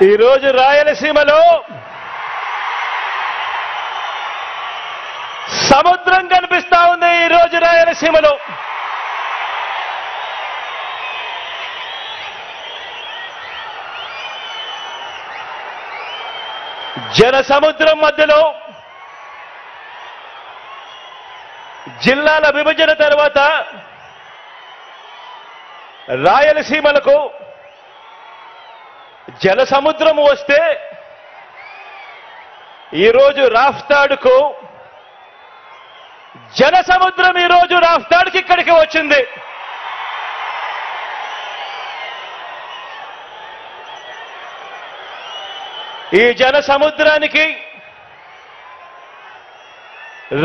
ఈరోజు రాయలసీమలో సముద్రం కనిపిస్తా ఉంది. ఈరోజు రాయలసీమలో జన సముద్రం మధ్యలో జిల్లాల విభజన తర్వాత రాయలసీమలకు జల సముద్రం వస్తే ఈరోజు రాఫ్తాడుకు జన సముద్రం ఈరోజు రాఫ్తాడుకి ఇక్కడికి వచ్చింది. ఈ జన సముద్రానికి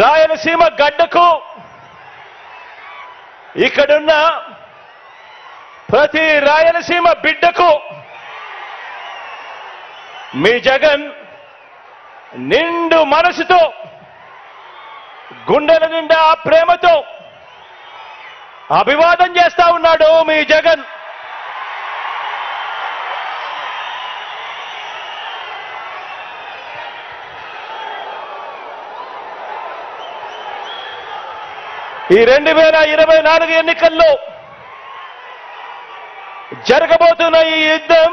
రాయలసీమ గడ్డకు ఇక్కడున్న ప్రతి రాయలసీమ బిడ్డకు మీ జగన్ నిండు మనసుతో గుండెల నిండా ప్రేమతో అభివాదం చేస్తా ఉన్నాడు. మీ జగన్ ఈ 2024 ఎన్నికల్లో జరగబోతున్న ఈ యుద్ధం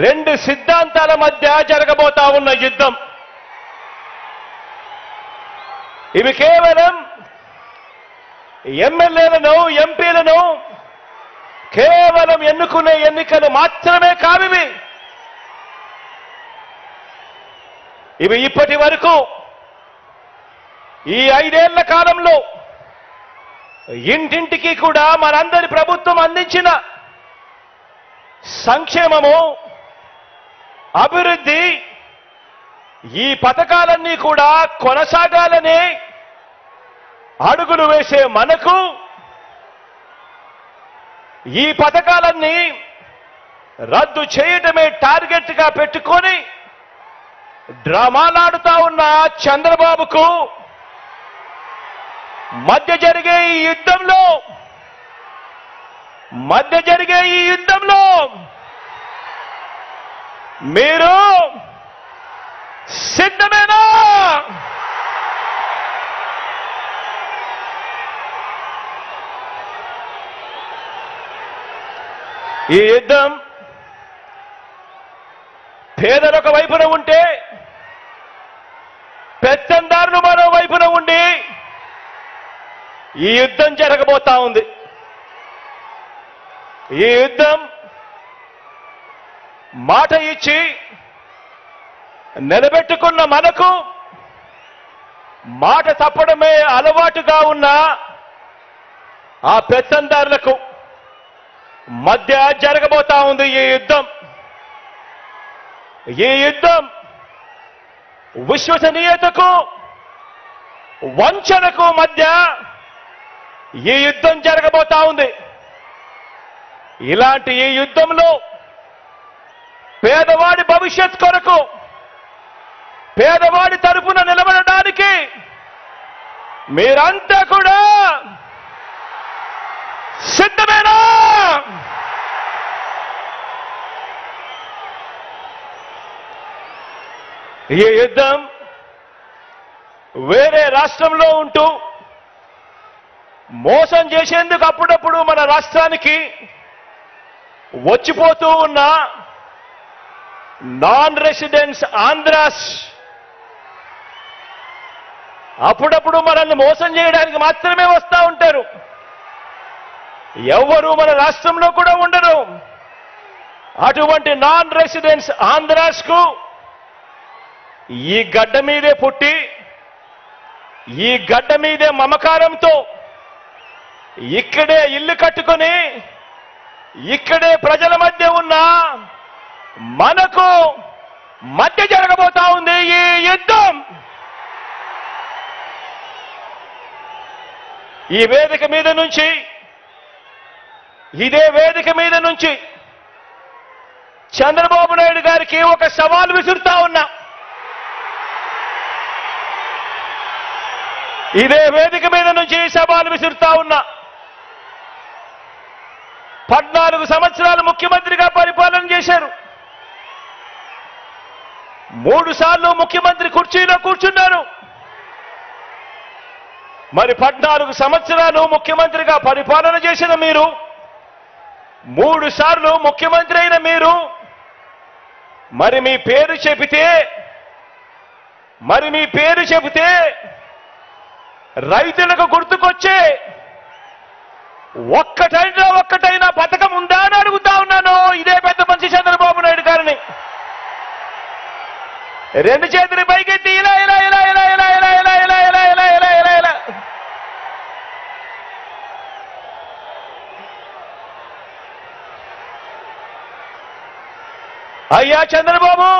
రెండు సిద్ధాంతాల మధ్య జరగబోతా ఉన్న యుద్ధం. ఇవి కేవలం ఎమ్మెల్యేలను ఎంపీలను కేవలం ఎన్నుకునే ఎన్నికలు మాత్రమే కావివి. ఇవి ఇప్పటి వరకు ఈ 5 ఏళ్ల కాలంలో ఇంటింటికి కూడా మనందరి ప్రభుత్వం అందించిన సంక్షేమము, అభివృద్ధి, ఈ పథకాలన్నీ కూడా కొనసాగాలని అడుగులు వేసే మనకు ఈ పథకాలన్నీ రద్దు చేయటమే టార్గెట్ గా పెట్టుకొని డ్రామాలాడుతా ఉన్న చంద్రబాబుకు మధ్య జరిగే ఈ యుద్ధంలో మీరు సిద్ధమేనా? ఈ యుద్ధం పేదలొక వైపున ఉంటే పెత్తందారులు మరో వైపున ఉండి ఈ యుద్ధం జరగబోతా ఉంది. ఈ యుద్ధం మాట ఇచ్చి నిలబెట్టుకున్న మనకు మాట తప్పడమే అలవాటుగా ఉన్న ఆ పెత్తందారులకు మధ్య జరగబోతా ఉంది ఈ యుద్ధం. ఈ యుద్ధం విశ్వసనీయతకు వంచనకు మధ్య ఈ యుద్ధం జరగబోతా ఉంది. ఇలాంటి ఈ యుద్ధంలో పేదవాడి భవిష్యత్ కొరకు, పేదవాడి తరపున నిలబడడానికి మీరంతా కూడా సిద్ధమేనా? ఈ యుద్ధం వేరే రాష్ట్రంలో ఉంటూ మోసం చేసేందుకు అప్పుడప్పుడు మన రాష్ట్రానికి వచ్చిపోతూ ఉన్న నాన్ రెసిడెంట్స్ ఆంధ్రాస్ అప్పుడప్పుడు మనల్ని మోసం చేయడానికి మాత్రమే వస్తూ ఉంటారు. ఎవ్వరూ మన రాష్ట్రంలో కూడా ఉండరు. అటువంటి నాన్ రెసిడెంట్స్ ఆంధ్రాస్ కు ఈ గడ్డ మీదే పుట్టి, ఈ గడ్డ మీదే మమకారంతో ఇక్కడే ఇల్లు కట్టుకొని ఇక్కడే ప్రజల మధ్య ఉన్న మనకు మధ్య జరగబోతా ఉంది ఈ యుద్ధం. ఈ వేదిక మీద నుంచి, ఇదే వేదిక మీద నుంచి చంద్రబాబు నాయుడు గారికి ఒక సవాల్ విసురుతా ఉన్నా. ఇదే వేదిక మీద నుంచి సవాల్ విసురుతా ఉన్నా. 14 సంవత్సరాలు ముఖ్యమంత్రిగా పరిపాలన చేశారు. 3 సార్లు ముఖ్యమంత్రి కుర్చీలో కూర్చున్నారు. మరి 14 సంవత్సరాలు ముఖ్యమంత్రిగా పరిపాలన చేసిన మీరు, 3 సార్లు ముఖ్యమంత్రి అయిన మీరు, మరి మీ పేరు చెబితే రైతులకు గుర్తుకొచ్చే ఒక్కటైనా పథకం ఉందా అని అడుగుతా ఉన్నాను ఇదే పెద్ద మనిషి చంద్రబాబు నాయుడు గారిని. 2 చేతులు పైకెత్తి ఇలా ఇలా ఇలా ఇలా ఇలా ఇలా ఇలా ఇలా ఇలా ఇలా ఇలా ఇలా ఇలా. అయ్యా చంద్రబాబు,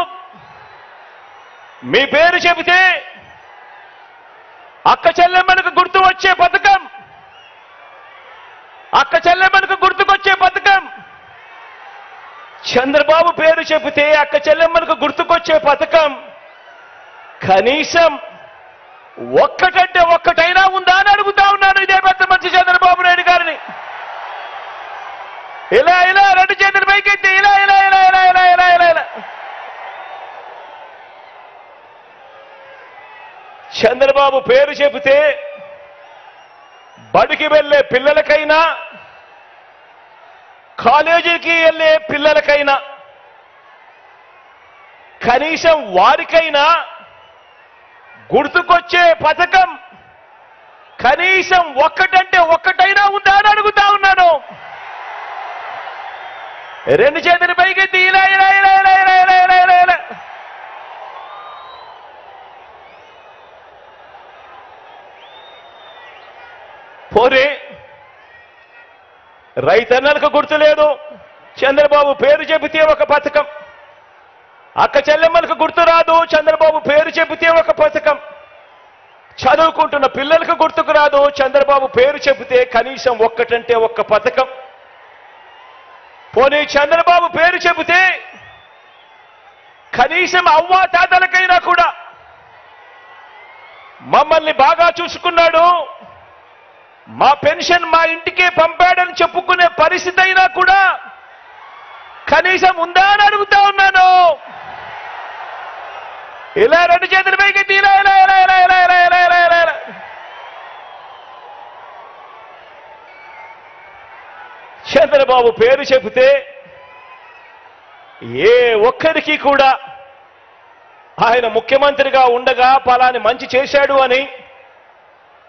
మీ పేరు చెబితే అక్క చెల్లెమ్మలకు గుర్తు వచ్చే పథకం, అక్క చెల్లెమ్మలకు గుర్తుకొచ్చే పథకం. చంద్రబాబు పేరు చెబితే అక్క చెల్లెమ్మలకు గుర్తుకొచ్చే పథకం కనీసం ఒక్కటంటే ఒక్కటైనా ఉందా అని అడుగుతా ఉన్నాను ఇదే పెద్ద మనిషి చంద్రబాబు నాయుడు గారిని. ఇలా ఇలా 2 చేతులు పైకెత్తి ఇలా ఇలా ఇలా ఇలా ఇలా ఇలా ఇలా ఇలా. చంద్రబాబు పేరు చెబితే బడికి వెళ్ళే పిల్లలకైనా, కాలేజీకి వెళ్ళే పిల్లలకైనా, కనీసం వారికైనా గుర్తుకొచ్చే పథకం కనీసం ఒక్కటంటే ఒక్కటైనా ఉందా అని అడుగుతా ఉన్నాను. 2 చేతులు పైకెత్తి ఇలా ఇలా ఇలా ఇలా ఇలా ఇలా ఇలా ఇలా ఇలా. పోనీ రైతన్నలకు గుర్తులేదు, చంద్రబాబు పేరు చెబితే ఒక పథకం. అక్క చెల్లెమ్మలకు గుర్తు రాదు, చంద్రబాబు పేరు చెబితే ఒక పథకం. చదువుకుంటున్న పిల్లలకు గుర్తుకు రాదు, చంద్రబాబు పేరు చెబితే కనీసం ఒక్కటంటే ఒక్క పథకం. పోనీ చంద్రబాబు పేరు చెబితే కనీసం అవ్వా తాతలకైనా కూడా మమ్మల్ని బాగా చూసుకున్నాడు, మా పెన్షన్ మా ఇంటికే పంపాడని చెప్పుకునే పరిస్థితి అయినా కూడా కనీసం ఉందా అని అడుగుతా ఉన్నాను. ఇలా 2 చేతులు పైకెత్తి ఇలా ఇలా ఇలా ఇలా ఇలా ఇలా ఇలా ఇలా ఇలా ఇలా. చంద్రబాబు పేరు చెబితే ఏ ఒక్కరికి కూడా ఆయన ముఖ్యమంత్రిగా ఉండగా పలాని మంచి చేశాడు అని,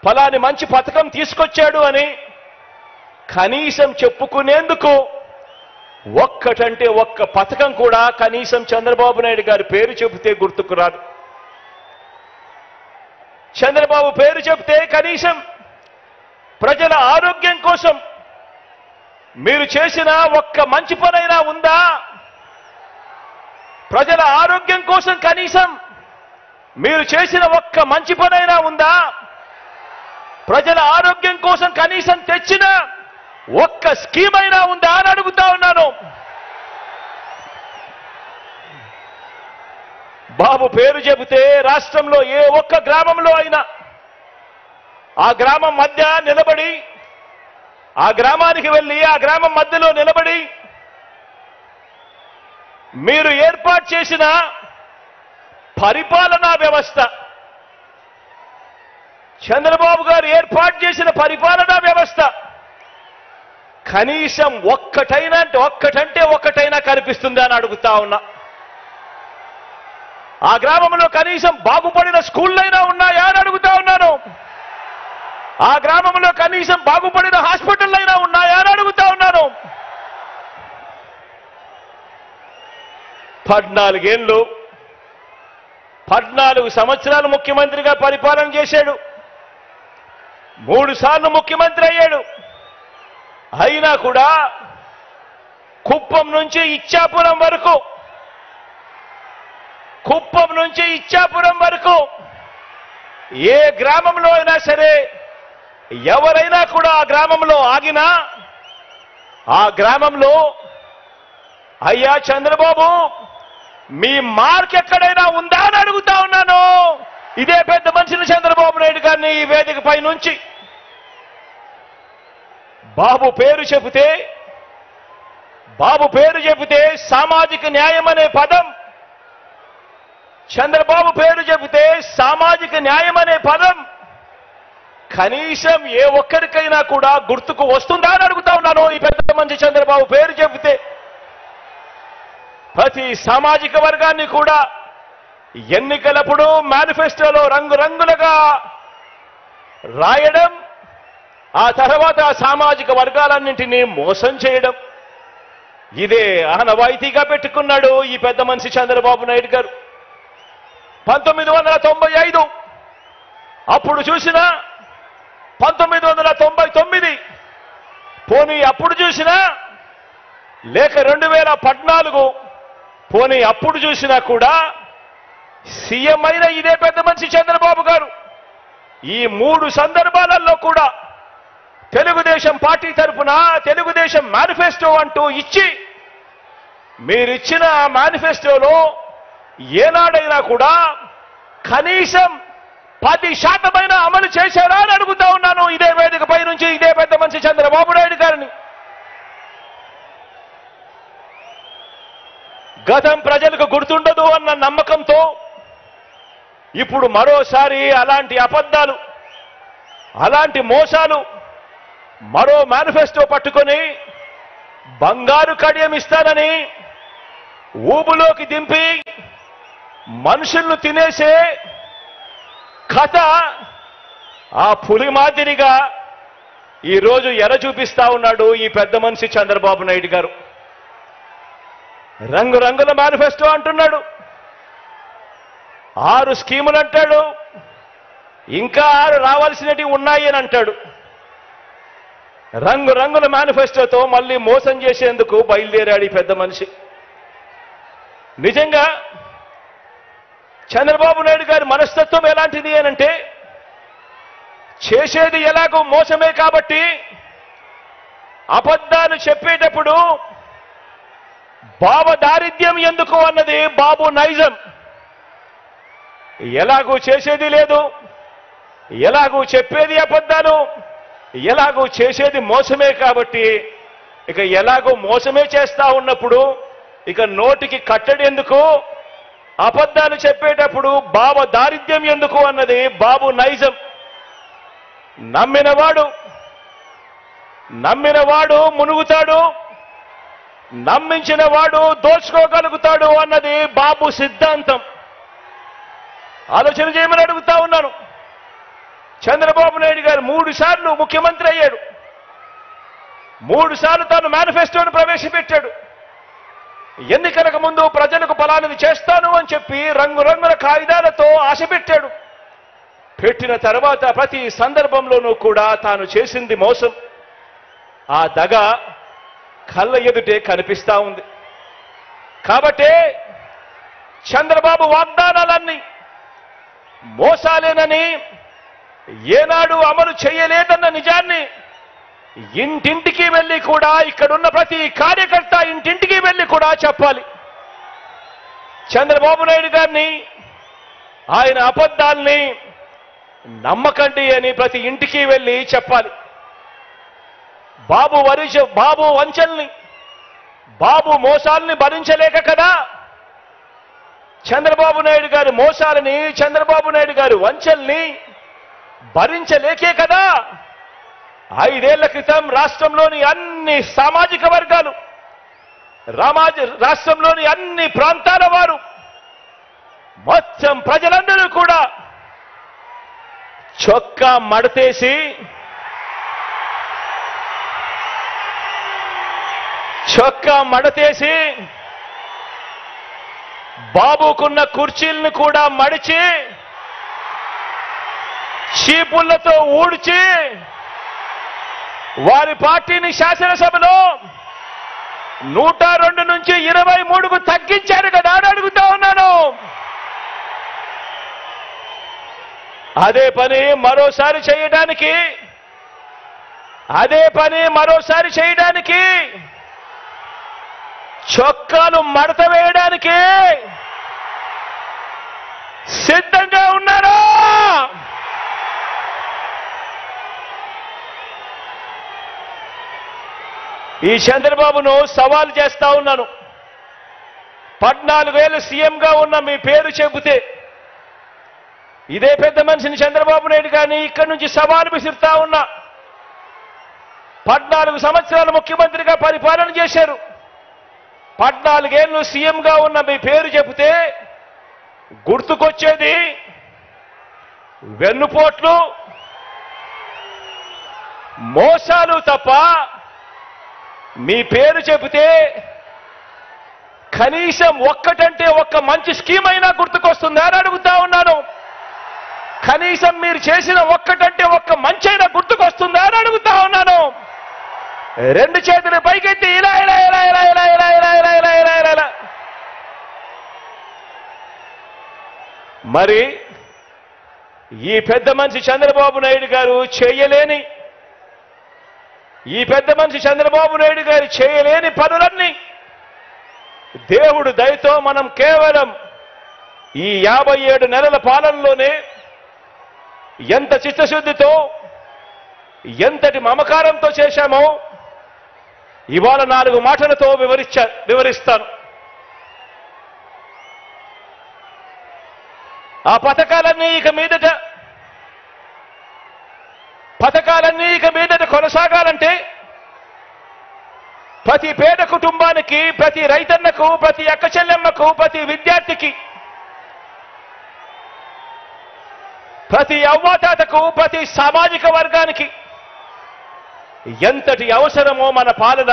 ఫలాని మంచి పథకం తీసుకొచ్చాడు అని కనీసం చెప్పుకునేందుకు ఒక్కటంటే ఒక్క పథకం కూడా కనీసం చంద్రబాబు నాయుడు గారి పేరు చెబితే గుర్తుకు రాదు. చంద్రబాబు పేరు చెబితే కనీసం ప్రజల ఆరోగ్యం కోసం మీరు చేసిన ఒక్క మంచి పనైనా ఉందా? ప్రజల ఆరోగ్యం కోసం కనీసం మీరు చేసిన ఒక్క మంచి పనైనా ఉందా? ప్రజల ఆరోగ్యం కోసం కనీసం తెచ్చిన ఒక్క స్కీమ్ అయినా ఉందా అని అడుగుతా ఉన్నాను. బాబు పేరు చెబితే రాష్ట్రంలో ఏ ఒక్క గ్రామంలో అయినా ఆ గ్రామం మధ్య నిలబడి, ఆ గ్రామానికి వెళ్ళి ఆ గ్రామం మధ్యలో నిలబడి మీరు ఏర్పాటు చేసిన పరిపాలనా వ్యవస్థ, చంద్రబాబు గారు ఏర్పాటు చేసిన పరిపాలనా వ్యవస్థ కనీసం ఒక్కటంటే ఒక్కటైనా కనిపిస్తుందా అని అడుగుతా ఉన్నా. ఆ గ్రామంలో కనీసం బాగుపడిన స్కూళ్ళైనా ఉన్నాయా అని అడుగుతా ఉన్నాను. ఆ గ్రామంలో కనీసం బాగుపడిన హాస్పిటల్ అయినా ఉన్నాయా అని అడుగుతా ఉన్నాను. 14 సంవత్సరాలు ముఖ్యమంత్రిగా పరిపాలన చేశాడు, 3 సార్లు ముఖ్యమంత్రి అయ్యాడు. అయినా కూడా కుప్పం నుంచి ఇచ్చాపురం వరకు ఏ గ్రామంలో అయినా సరే ఎవరైనా కూడా ఆ గ్రామంలో ఆగినా ఆ గ్రామంలో అయ్యా చంద్రబాబు మీ మార్క్ ఎక్కడైనా ఉందా అని అడుగుతా ఉన్నాను ఇదే పెద్ద మనిషిని చంద్రబాబు నాయుడు గారిని ఈ వేదికపై నుంచి. బాబు పేరు చెబితే బాబు పేరు చెబితే సామాజిక న్యాయం అనే పదం, చంద్రబాబు పేరు చెబితే సామాజిక న్యాయం అనే పదం కనీసం ఏ ఒక్కరికైనా కూడా గుర్తుకు వస్తుందా అని అడుగుతా ఉన్నాను. ఈ పెద్ద మనిషి చంద్రబాబు పేరు చెబితే ప్రతి సామాజిక వర్గాన్ని కూడా ఎన్నికలప్పుడు మేనిఫెస్టోలో రంగురంగులుగా రాయడం, ఆ తర్వాత సామాజిక వర్గాలన్నింటినీ మోసం చేయడం, ఇదే ఆనవాయితీగా పెట్టుకున్నాడు ఈ పెద్ద మనిషి చంద్రబాబు నాయుడు గారు. 1995 అప్పుడు చూసినా, 1999 పోనీ అప్పుడు చూసినా, లేక 2014 పోనీ అప్పుడు చూసినా కూడా సీఎం అయిన ఇదే పెద్ద మనిషి చంద్రబాబు గారు ఈ 3 సందర్భాలలో కూడా తెలుగుదేశం పార్టీ తరఫున తెలుగుదేశం మేనిఫెస్టో అంటూ ఇచ్చి, మీరిచ్చిన మేనిఫెస్టోలో ఏనాడైనా కూడా కనీసం 10% అమలు చేశారా అని అడుగుతా ఉన్నాను ఇదే వేదికపై నుంచి ఇదే పెద్ద మనిషి చంద్రబాబు నాయుడు గారిని. గతం ప్రజలకు గుర్తుండదు అన్న నమ్మకంతో ఇప్పుడు మరోసారి అలాంటి అబద్ధాలు, అలాంటి మోసాలు, మరో మేనిఫెస్టో పట్టుకొని బంగారు కడియం ఇస్తానని ఊబులోకి దింపి మనుషులను తినేసే కథ ఆ పులి మాదిరిగా ఈరోజు ఎర చూపిస్తా ఉన్నాడు ఈ పెద్ద మనిషి చంద్రబాబు నాయుడు గారు. రంగురంగుల మేనిఫెస్టో అంటున్నాడు, 6 స్కీములు అంటాడు, ఇంకా 6 రావాల్సినవి ఉన్నాయి అని అంటాడు. రంగురంగుల మేనిఫెస్టోతో మళ్ళీ మోసం చేసేందుకు బయలుదేరాడు ఈ పెద్ద మనిషి. నిజంగా చంద్రబాబు నాయుడు గారి మనస్తత్వం ఎలాంటిది అనంటే, చేసేది ఎలాగో మోసమే కాబట్టి అబద్ధాలు చెప్పేటప్పుడు బాబు దారిద్ర్యం ఎందుకు అన్నది బాబు నైజం. ఎలాగూ చేసేది లేదు, ఎలాగూ చెప్పేది అబద్ధాలు, ఎలాగూ చేసేది మోసమే కాబట్టి ఇక ఎలాగో మోసమే చేస్తా ఉన్నప్పుడు ఇక నోటికి కట్టడి ఎందుకు, అబద్ధాలు చెప్పేటప్పుడు బాబు దారిద్ర్యం ఎందుకు అన్నది బాబు నైజం. నమ్మినవాడు మునుగుతాడు, నమ్మించిన వాడు దోచుకోగలుగుతాడు అన్నది బాబు సిద్ధాంతం. ఆలోచన చేయమని అడుగుతా ఉన్నాను. చంద్రబాబు నాయుడు గారు 3 సార్లు ముఖ్యమంత్రి అయ్యాడు, 3 సార్లు తాను మేనిఫెస్టోను ప్రవేశపెట్టాడు. ఎన్నికలకు ముందు ప్రజలకు ఫలానిది చేస్తాను అని చెప్పి రంగురంగుల కాగితాలతో ఆశ పెట్టాడు. పెట్టిన తర్వాత ప్రతి సందర్భంలోనూ కూడా తాను చేసింది మోసం. ఆ దగ కళ్ళ ఎదుటే కనిపిస్తా ఉంది. కాబట్టి చంద్రబాబు వాగ్దానాలన్నీ మోసాలేనని, ఏనాడు అమలు చేయలేదన్న నిజాన్ని ఇంటింటికి వెళ్ళి కూడా, ఇక్కడున్న ప్రతి కార్యకర్త ఇంటింటికి వెళ్ళి కూడా చెప్పాలి. చంద్రబాబు నాయుడు గారిని, ఆయన అబద్ధాల్ని నమ్మకండి అని ప్రతి ఇంటికి వెళ్ళి చెప్పాలి. బాబు వంచల్ని, బాబు మోసాల్ని భరించలేక కదా, చంద్రబాబు నాయుడు గారి మోసాలని, చంద్రబాబు నాయుడు గారి వంచల్ని భరించలేకే కదా 5 ఏళ్ల క్రితం రాష్ట్రంలోని అన్ని సామాజిక వర్గాలు, రాష్ట్రంలోని అన్ని ప్రాంతాల వారు, మొత్తం ప్రజలందరూ కూడా చొక్కా మడతేసి బాబుకున్న కుర్చీలను కూడా మడిచి చీపుళ్లతో ఊడ్చి వారి పార్టీని శాసనసభలో 102 నుంచి 23కు తగ్గించారు కదా అని అడుగుతా ఉన్నాను. అదే పని మరోసారి చేయడానికి, చొక్కాలు మడత వేయడానికి సిద్ధంగా ఉన్నారా? ఈ చంద్రబాబును సవాల్ చేస్తా ఉన్నాను. 14 ఏళ్ళు సీఎంగా ఉన్న మీ పేరు చెబితే ఇదే పెద్ద మనిషిని చంద్రబాబు నాయుడు గారిని ఇక్కడి నుంచి సవాలు విసిరుతా ఉన్నా. 14 సంవత్సరాలు ముఖ్యమంత్రిగా పరిపాలన చేశారు. 14 ఏళ్ళు సీఎంగా ఉన్న మీ పేరు చెబితే గుర్తుకొచ్చేది వెన్నుపోట్లు, మోసాలు తప్ప మీ పేరు చెబితే కనీసం ఒక్కటంటే ఒక్క మంచి స్కీమ్ అయినా గుర్తుకొస్తుందా అని అడుగుతా ఉన్నాను. కనీసం మీరు చేసిన ఒక్కటంటే ఒక్క మంచైనా గుర్తుకొస్తుందా అని అడుగుతా ఉన్నాను. 2 చేతులు పైకెత్తి ఇలా ఇలా ఇలా ఇలా ఇలా ఇలా ఇలా ఇలా ఇలా ఇలా ఇలా ఇలా. మరి ఈ పెద్ద మనిషి చంద్రబాబు నాయుడు గారు చేయలేని, ఈ పెద్ద మనిషి చంద్రబాబు నాయుడు గారు చేయలేని పనులన్నీ దేవుడు దయతో మనం కేవలం ఈ 57 నెలల పాలనలోనే ఎంత చిత్తశుద్ధితో, ఎంతటి మమకారంతో చేశామో ఇవాళ 4 మాటలతో వివరిస్తాను. ఆ పథకాలన్నీ ఇక మీదట కొనసాగాలంటే ప్రతి పేద కుటుంబానికి, ప్రతి రైతన్నకు, ప్రతి అక్క చెల్లెమ్మకు, ప్రతి విద్యార్థికి, ప్రతి అవ్వాతాతకు, ప్రతి సామాజిక వర్గానికి ఎంతటి అవసరమో మన పాలన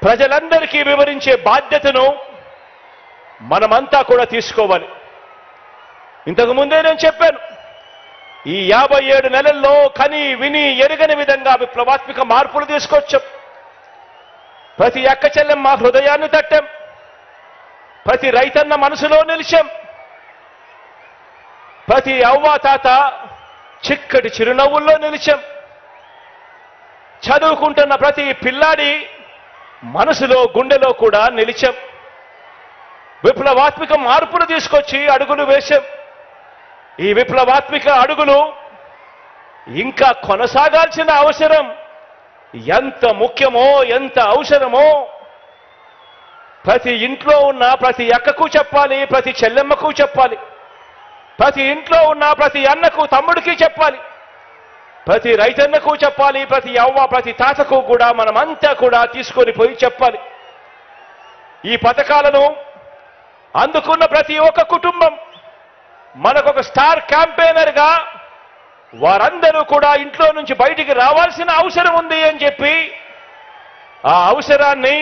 ప్రజలందరికీ వివరించే బాధ్యతను మనమంతా కూడా తీసుకోవాలి. ఇంతకు ముందే నేను చెప్పాను, ఈ 57 నెలల్లో కని విని ఎరుగని విధంగా విప్లవాత్మక మార్పులు తీసుకొచ్చాం. ప్రతి అక్క చెల్లెమ్మ హృదయాన్ని తట్టాం, ప్రతి రైతన్న మనసులో నిలిచాం, ప్రతి అవ్వాతాత చిక్కటి చిరునవ్వుల్లో నిలిచాం, చదువుకుంటున్న ప్రతి పిల్లాడి మనసులో గుండెలో కూడా నిలిచాం. విప్లవాత్మక మార్పులు తీసుకొచ్చి అడుగులు వేశాం. ఈ విప్లవాత్మక అడుగులు ఇంకా కొనసాగాల్సిన అవసరం ఎంత ముఖ్యమో, ఎంత అవసరమో ప్రతి ఇంట్లో ఉన్న ప్రతి అక్కకు చెప్పాలి, ప్రతి చెల్లెమ్మకు చెప్పాలి, ప్రతి ఇంట్లో ఉన్న ప్రతి అన్నకు తమ్ముడికి చెప్పాలి, ప్రతి రైతన్నకు చెప్పాలి, ప్రతి అవ్వ ప్రతి తాతకు కూడా మనమంతా కూడా తీసుకొని పోయి చెప్పాలి. ఈ పథకాలను అందుకున్న ప్రతి ఒక్క కుటుంబం మనకొక స్టార్ క్యాంపెయినర్గా వారందరూ కూడా ఇంట్లో నుంచి బయటికి రావాల్సిన అవసరం ఉంది అని చెప్పి ఆ అవసరాన్ని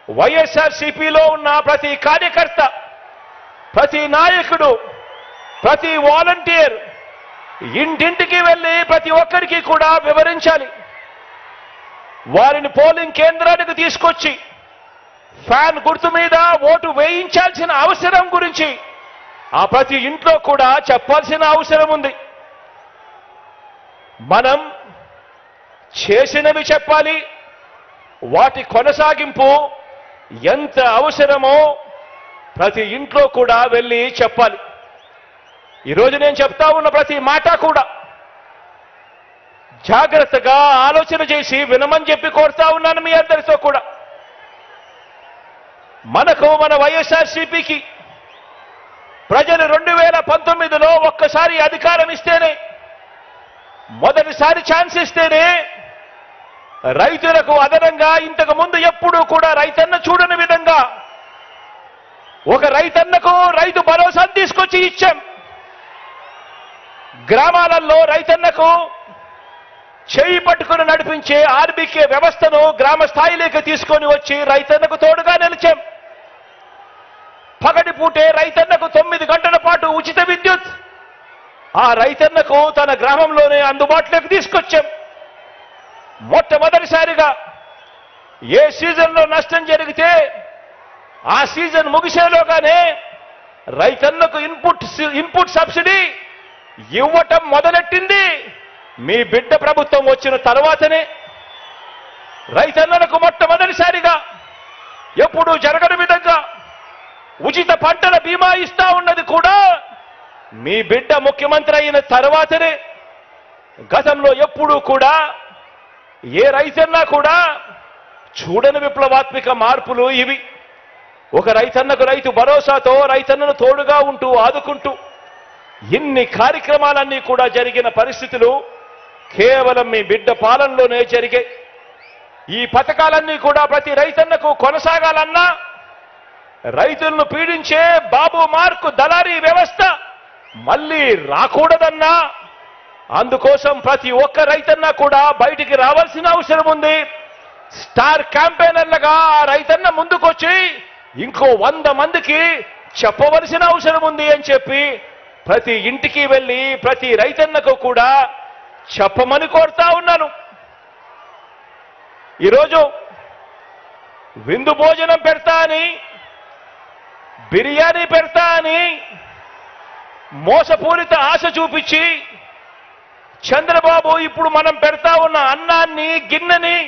వైఎస్ఆర్సీపీలో ఉన్న ప్రతి కార్యకర్త, ప్రతి నాయకుడు, ప్రతి వాలంటీర్ ఇంటింటికి వెళ్ళి ప్రతి ఒక్కరికి కూడా వివరించాలి. వారిని పోలింగ్ కేంద్రానికి తీసుకొచ్చి ఫ్యాన్ గుర్తు మీద ఓటు వేయించాల్సిన అవసరం గురించి ఆ ప్రతి ఇంట్లో కూడా చెప్పాల్సిన అవసరం ఉంది. మనం చేసినవి చెప్పాలి, వాటి కొనసాగింపు ఎంత అవసరమో ప్రతి ఇంట్లో కూడా వెళ్ళి చెప్పాలి. ఈరోజు నేను చెప్తా ఉన్న ప్రతి మాట కూడా జాగ్రత్తగా ఆలోచన చేసి వినమని చెప్పి కోరుతా ఉన్నాను మీ అందరితో కూడా. మనకు మన వైఎస్ఆర్సీపీకి ప్రజలు 2019లో ఒక్కసారి అధికారం ఇస్తేనే, మొదటిసారి ఛాన్స్ ఇస్తేనే రైతులకు అదనంగా ఇంతకు ముందు ఎప్పుడూ కూడా రైతన్న చూడని విధంగా ఒక రైతన్నకు రైతు భరోసాను తీసుకొచ్చి ఇచ్చాం. గ్రామాలలో రైతన్నకు చేయి పట్టుకుని నడిపించే ఆర్బీకే వ్యవస్థను గ్రామ స్థాయిలోకి తీసుకొని వచ్చి రైతన్నకు తోడుగా నిలిచాం. పగటి పూటే రైతన్నకు 9 గంటల పాటు ఉచిత విద్యుత్ ఆ రైతన్నకు తన గ్రామంలోనే అందుబాటులోకి తీసుకొచ్చాం. మొట్టమొదటిసారిగా ఏ సీజన్లో నష్టం జరిగితే ఆ సీజన్ ముగిసేలోగానే రైతన్నకు ఇన్పుట్ సబ్సిడీ ఇవ్వటం మొదలెట్టింది మీ బిడ్డ ప్రభుత్వం వచ్చిన తర్వాతనే. రైతన్నలకు మొట్టమొదటిసారిగా ఎప్పుడూ జరగని విధంగా ఉచిత పంటల బీమా ఇస్తా ఉన్నది కూడా మీ బిడ్డ ముఖ్యమంత్రి అయిన తర్వాతనే. గతంలో ఎప్పుడూ కూడా ఏ రైతన్నా కూడా చూడని విప్లవాత్మక మార్పులు ఇవి. ఒక రైతన్నకు రైతు భరోసాతో రైతన్నను తోడుగా ఉంటూ ఆదుకుంటూ ఇన్ని కార్యక్రమాలన్నీ కూడా జరిగిన పరిస్థితులు కేవలం మీ బిడ్డ పాలనలోనే జరిగాయి. ఈ పథకాలన్నీ కూడా ప్రతి రైతన్నకు కొనసాగాలన్నా, రైతులను పీడించే బాబు మార్కు దళారీ వ్యవస్థ మళ్ళీ రాకూడదన్నా, అందుకోసం ప్రతి ఒక్క రైతన్న కూడా బయటికి రావాల్సిన అవసరం ఉంది. స్టార్ క్యాంపెయినర్లుగా ఆ రైతన్న ముందుకొచ్చి ఇంకో 100 మందికి చెప్పవలసిన అవసరం ఉంది అని చెప్పి ప్రతి ఇంటికి వెళ్ళి ప్రతి రైతన్నకు కూడా చెప్పమని కోరుతా ఉన్నాను. ఈరోజు విందు భోజనం పెడతా అని, బిర్యానీ పెడతా అని మోసపూరిత ఆశ చూపించి చంద్రబాబు ఇప్పుడు మనం పెడతా ఉన్న అన్నాన్ని, గిన్నెని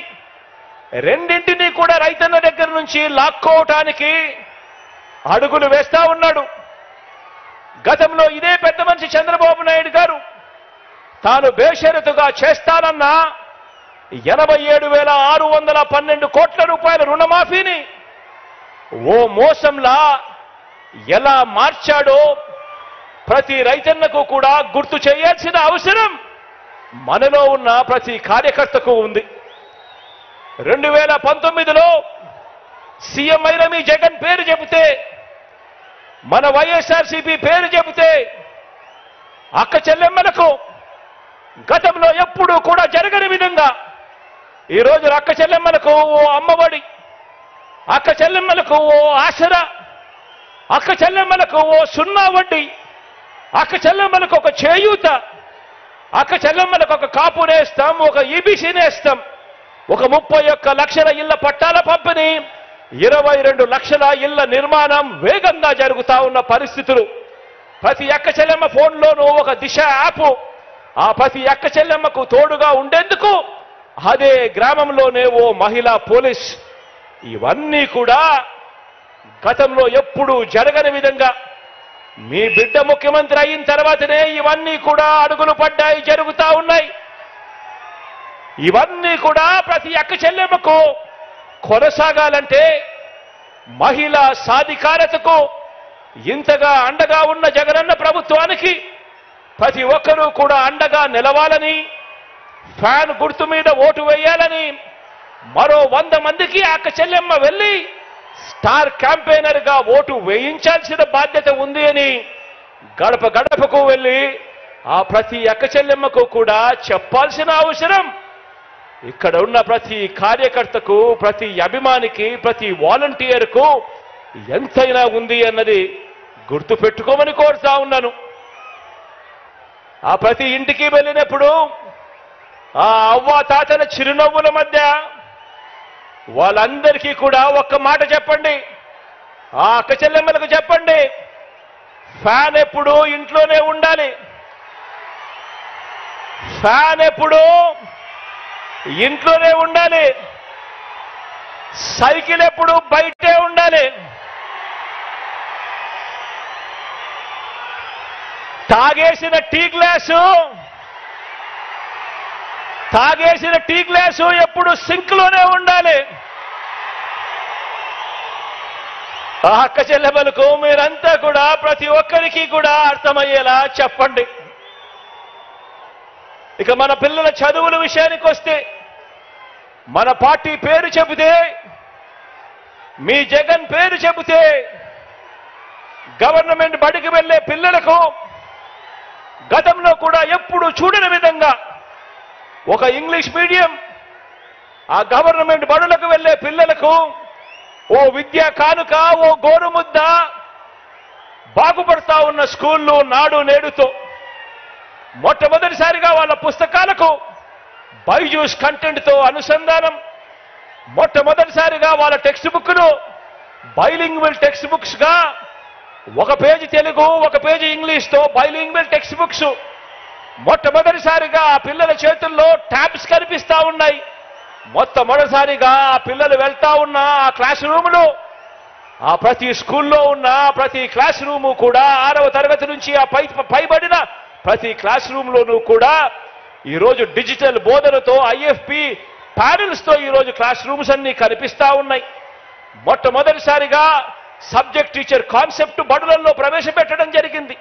రెండింటినీ కూడా రైతన్న దగ్గర నుంచి లాక్కోవటానికి అడుగులు వేస్తా ఉన్నాడు. గతంలో ఇదే పెద్ద మనిషి చంద్రబాబు నాయుడు గారు తాను బేషరతుగా చేస్తానన్న 87,612 కోట్ల రూపాయల రుణమాఫీని ఓ మోసంలా ఎలా మార్చాడో ప్రతి రైతన్నకు కూడా గుర్తు చేయాల్సిన అవసరం మనలో ఉన్న ప్రతి కార్యకర్తకు ఉంది. 2019లో సీఎం అయిన మీ జగన్ పేరు చెబితే, మన వైఎస్ఆర్సీపీ పేరు చెబితే అక్క చెల్లెమ్మలకు గతంలో ఎప్పుడూ కూడా జరగని విధంగా ఈరోజు అక్క చెల్లెమ్మలకు ఓ అమ్మఒడి, అక్క చెల్లెమ్మలకు ఓ ఆసరా, అక్క చెల్లెమ్మలకు ఓ 0 వడ్డీ, అక్క చెల్లెమ్మలకు ఒక చేయూత, అక్క చెల్లెమ్మలకు ఒక కాపు నేస్తాం, ఒక ఈబీసీ నేస్తాం, ఒక 31 లక్షల ఇళ్ల పట్టాల పంపిణీ, 22 లక్షల ఇళ్ల నిర్మాణం వేగంగా జరుగుతా ఉన్న పరిస్థితులు. ప్రతి అక్క చెల్లెమ్మ ఫోన్లోనూ ఒక దిశ యాప్, ఆ ప్రతి అక్క చెల్లెమ్మకు తోడుగా ఉండేందుకు అదే గ్రామంలోనే ఓ మహిళా పోలీస్. ఇవన్నీ కూడా గతంలో ఎప్పుడూ జరగని విధంగా మీ బిడ్డ ముఖ్యమంత్రి అయిన తర్వాతనే ఇవన్నీ కూడా అడుగులు పడ్డాయి, జరుగుతా ఉన్నాయి. ఇవన్నీ కూడా ప్రతి అక్క చెల్లెమ్మకు కొనసాగాలంటే, మహిళా సాధికారతకు ఇంతగా అండగా ఉన్న జగనన్న ప్రభుత్వానికి ప్రతి ఒక్కరూ కూడా అండగా నిలవాలని, ఫ్యాన్ గుర్తు మీద ఓటు వేయాలని, మరో 100 మందికి అక్క చెల్లెమ్మ వెళ్ళి స్టార్ క్యాంపెయినర్గా ఓటు వేయించాల్సిన బాధ్యత ఉంది అని గడప గడపకు వెళ్ళి ఆ ప్రతి అక్క చెల్లెమ్మకు కూడా చెప్పాల్సిన అవసరం ఇక్కడ ఉన్న ప్రతి కార్యకర్తకు, ప్రతి అభిమానికి, ప్రతి వాలంటీర్కు ఎంతైనా ఉంది అన్నది గుర్తు పెట్టుకోమని కోరుతా ఉన్నాను. ఆ ప్రతి ఇంటికి వెళ్ళినప్పుడు ఆ అవ్వ తాతల చిరునవ్వుల మధ్య వాళ్ళందరికీ కూడా ఒక్క మాట చెప్పండి, ఆ అక్క చెల్లెమ్మలకు చెప్పండి, ఫ్యాన్ ఎప్పుడు ఇంట్లోనే ఉండాలి, ఫ్యాన్ ఎప్పుడు ఇంట్లోనే ఉండాలి, సైకిల్ ఎప్పుడు బయటే ఉండాలి, తాగేసిన టీ గ్లాసు ఎప్పుడు సింక్ లోనే ఉండాలి. ఆ అక్క చెల్లెమ్మలకు మీరంతా కూడా ప్రతి ఒక్కరికి కూడా అర్థమయ్యేలా చెప్పండి. ఇక మన పిల్లల చదువుల విషయానికి వస్తే, మన పార్టీ పేరు చెబితే, మీ జగన్ పేరు చెబితే గవర్నమెంట్ బడికి వెళ్ళే పిల్లలకు గతంలో కూడా ఎప్పుడు చూడని విధంగా ఒక ఇంగ్లీష్ మీడియం, ఆ గవర్నమెంట్ బడులకు వెళ్ళే పిల్లలకు ఓ విద్యా కానుక, ఓ గోరుముద్ద, బాగుపడతా ఉన్న స్కూళ్ళు నాడు నేడుతో మొట్టమొదటిసారిగా వాళ్ళ పుస్తకాలకు బైజూస్ కంటెంట్తో అనుసంధానం, మొట్టమొదటిసారిగా వాళ్ళ టెక్స్ట్ బుక్ను బైలింగ్వల్ టెక్స్ట్ బుక్స్గా, ఒక పేజీ తెలుగు, ఒక పేజీ ఇంగ్లీష్తో బైలింగ్వల్ టెక్స్ట్ బుక్స్, మొట్టమొదటిసారిగా ఆ పిల్లల చేతుల్లో ట్యాబ్స్ కనిపిస్తా ఉన్నాయి. మొట్టమొదటిసారిగా ఆ పిల్లలు వెళ్తా ఉన్న ఆ క్లాస్ రూములు, ఆ ప్రతి స్కూల్లో ఉన్న ప్రతి క్లాస్ రూము కూడా 6వ తరగతి నుంచి ఆ పైబడిన ప్రతి క్లాస్ రూమ్లోనూ కూడా ఈరోజు డిజిటల్ బోధనతో IFP ప్యానెల్స్తో ఈరోజు క్లాస్ రూమ్స్ అన్నీ కనిపిస్తా ఉన్నాయి. మొట్టమొదటిసారిగా సబ్జెక్ట్ టీచర్ కాన్సెప్ట్ బడులలో ప్రవేశపెట్టడం జరిగింది.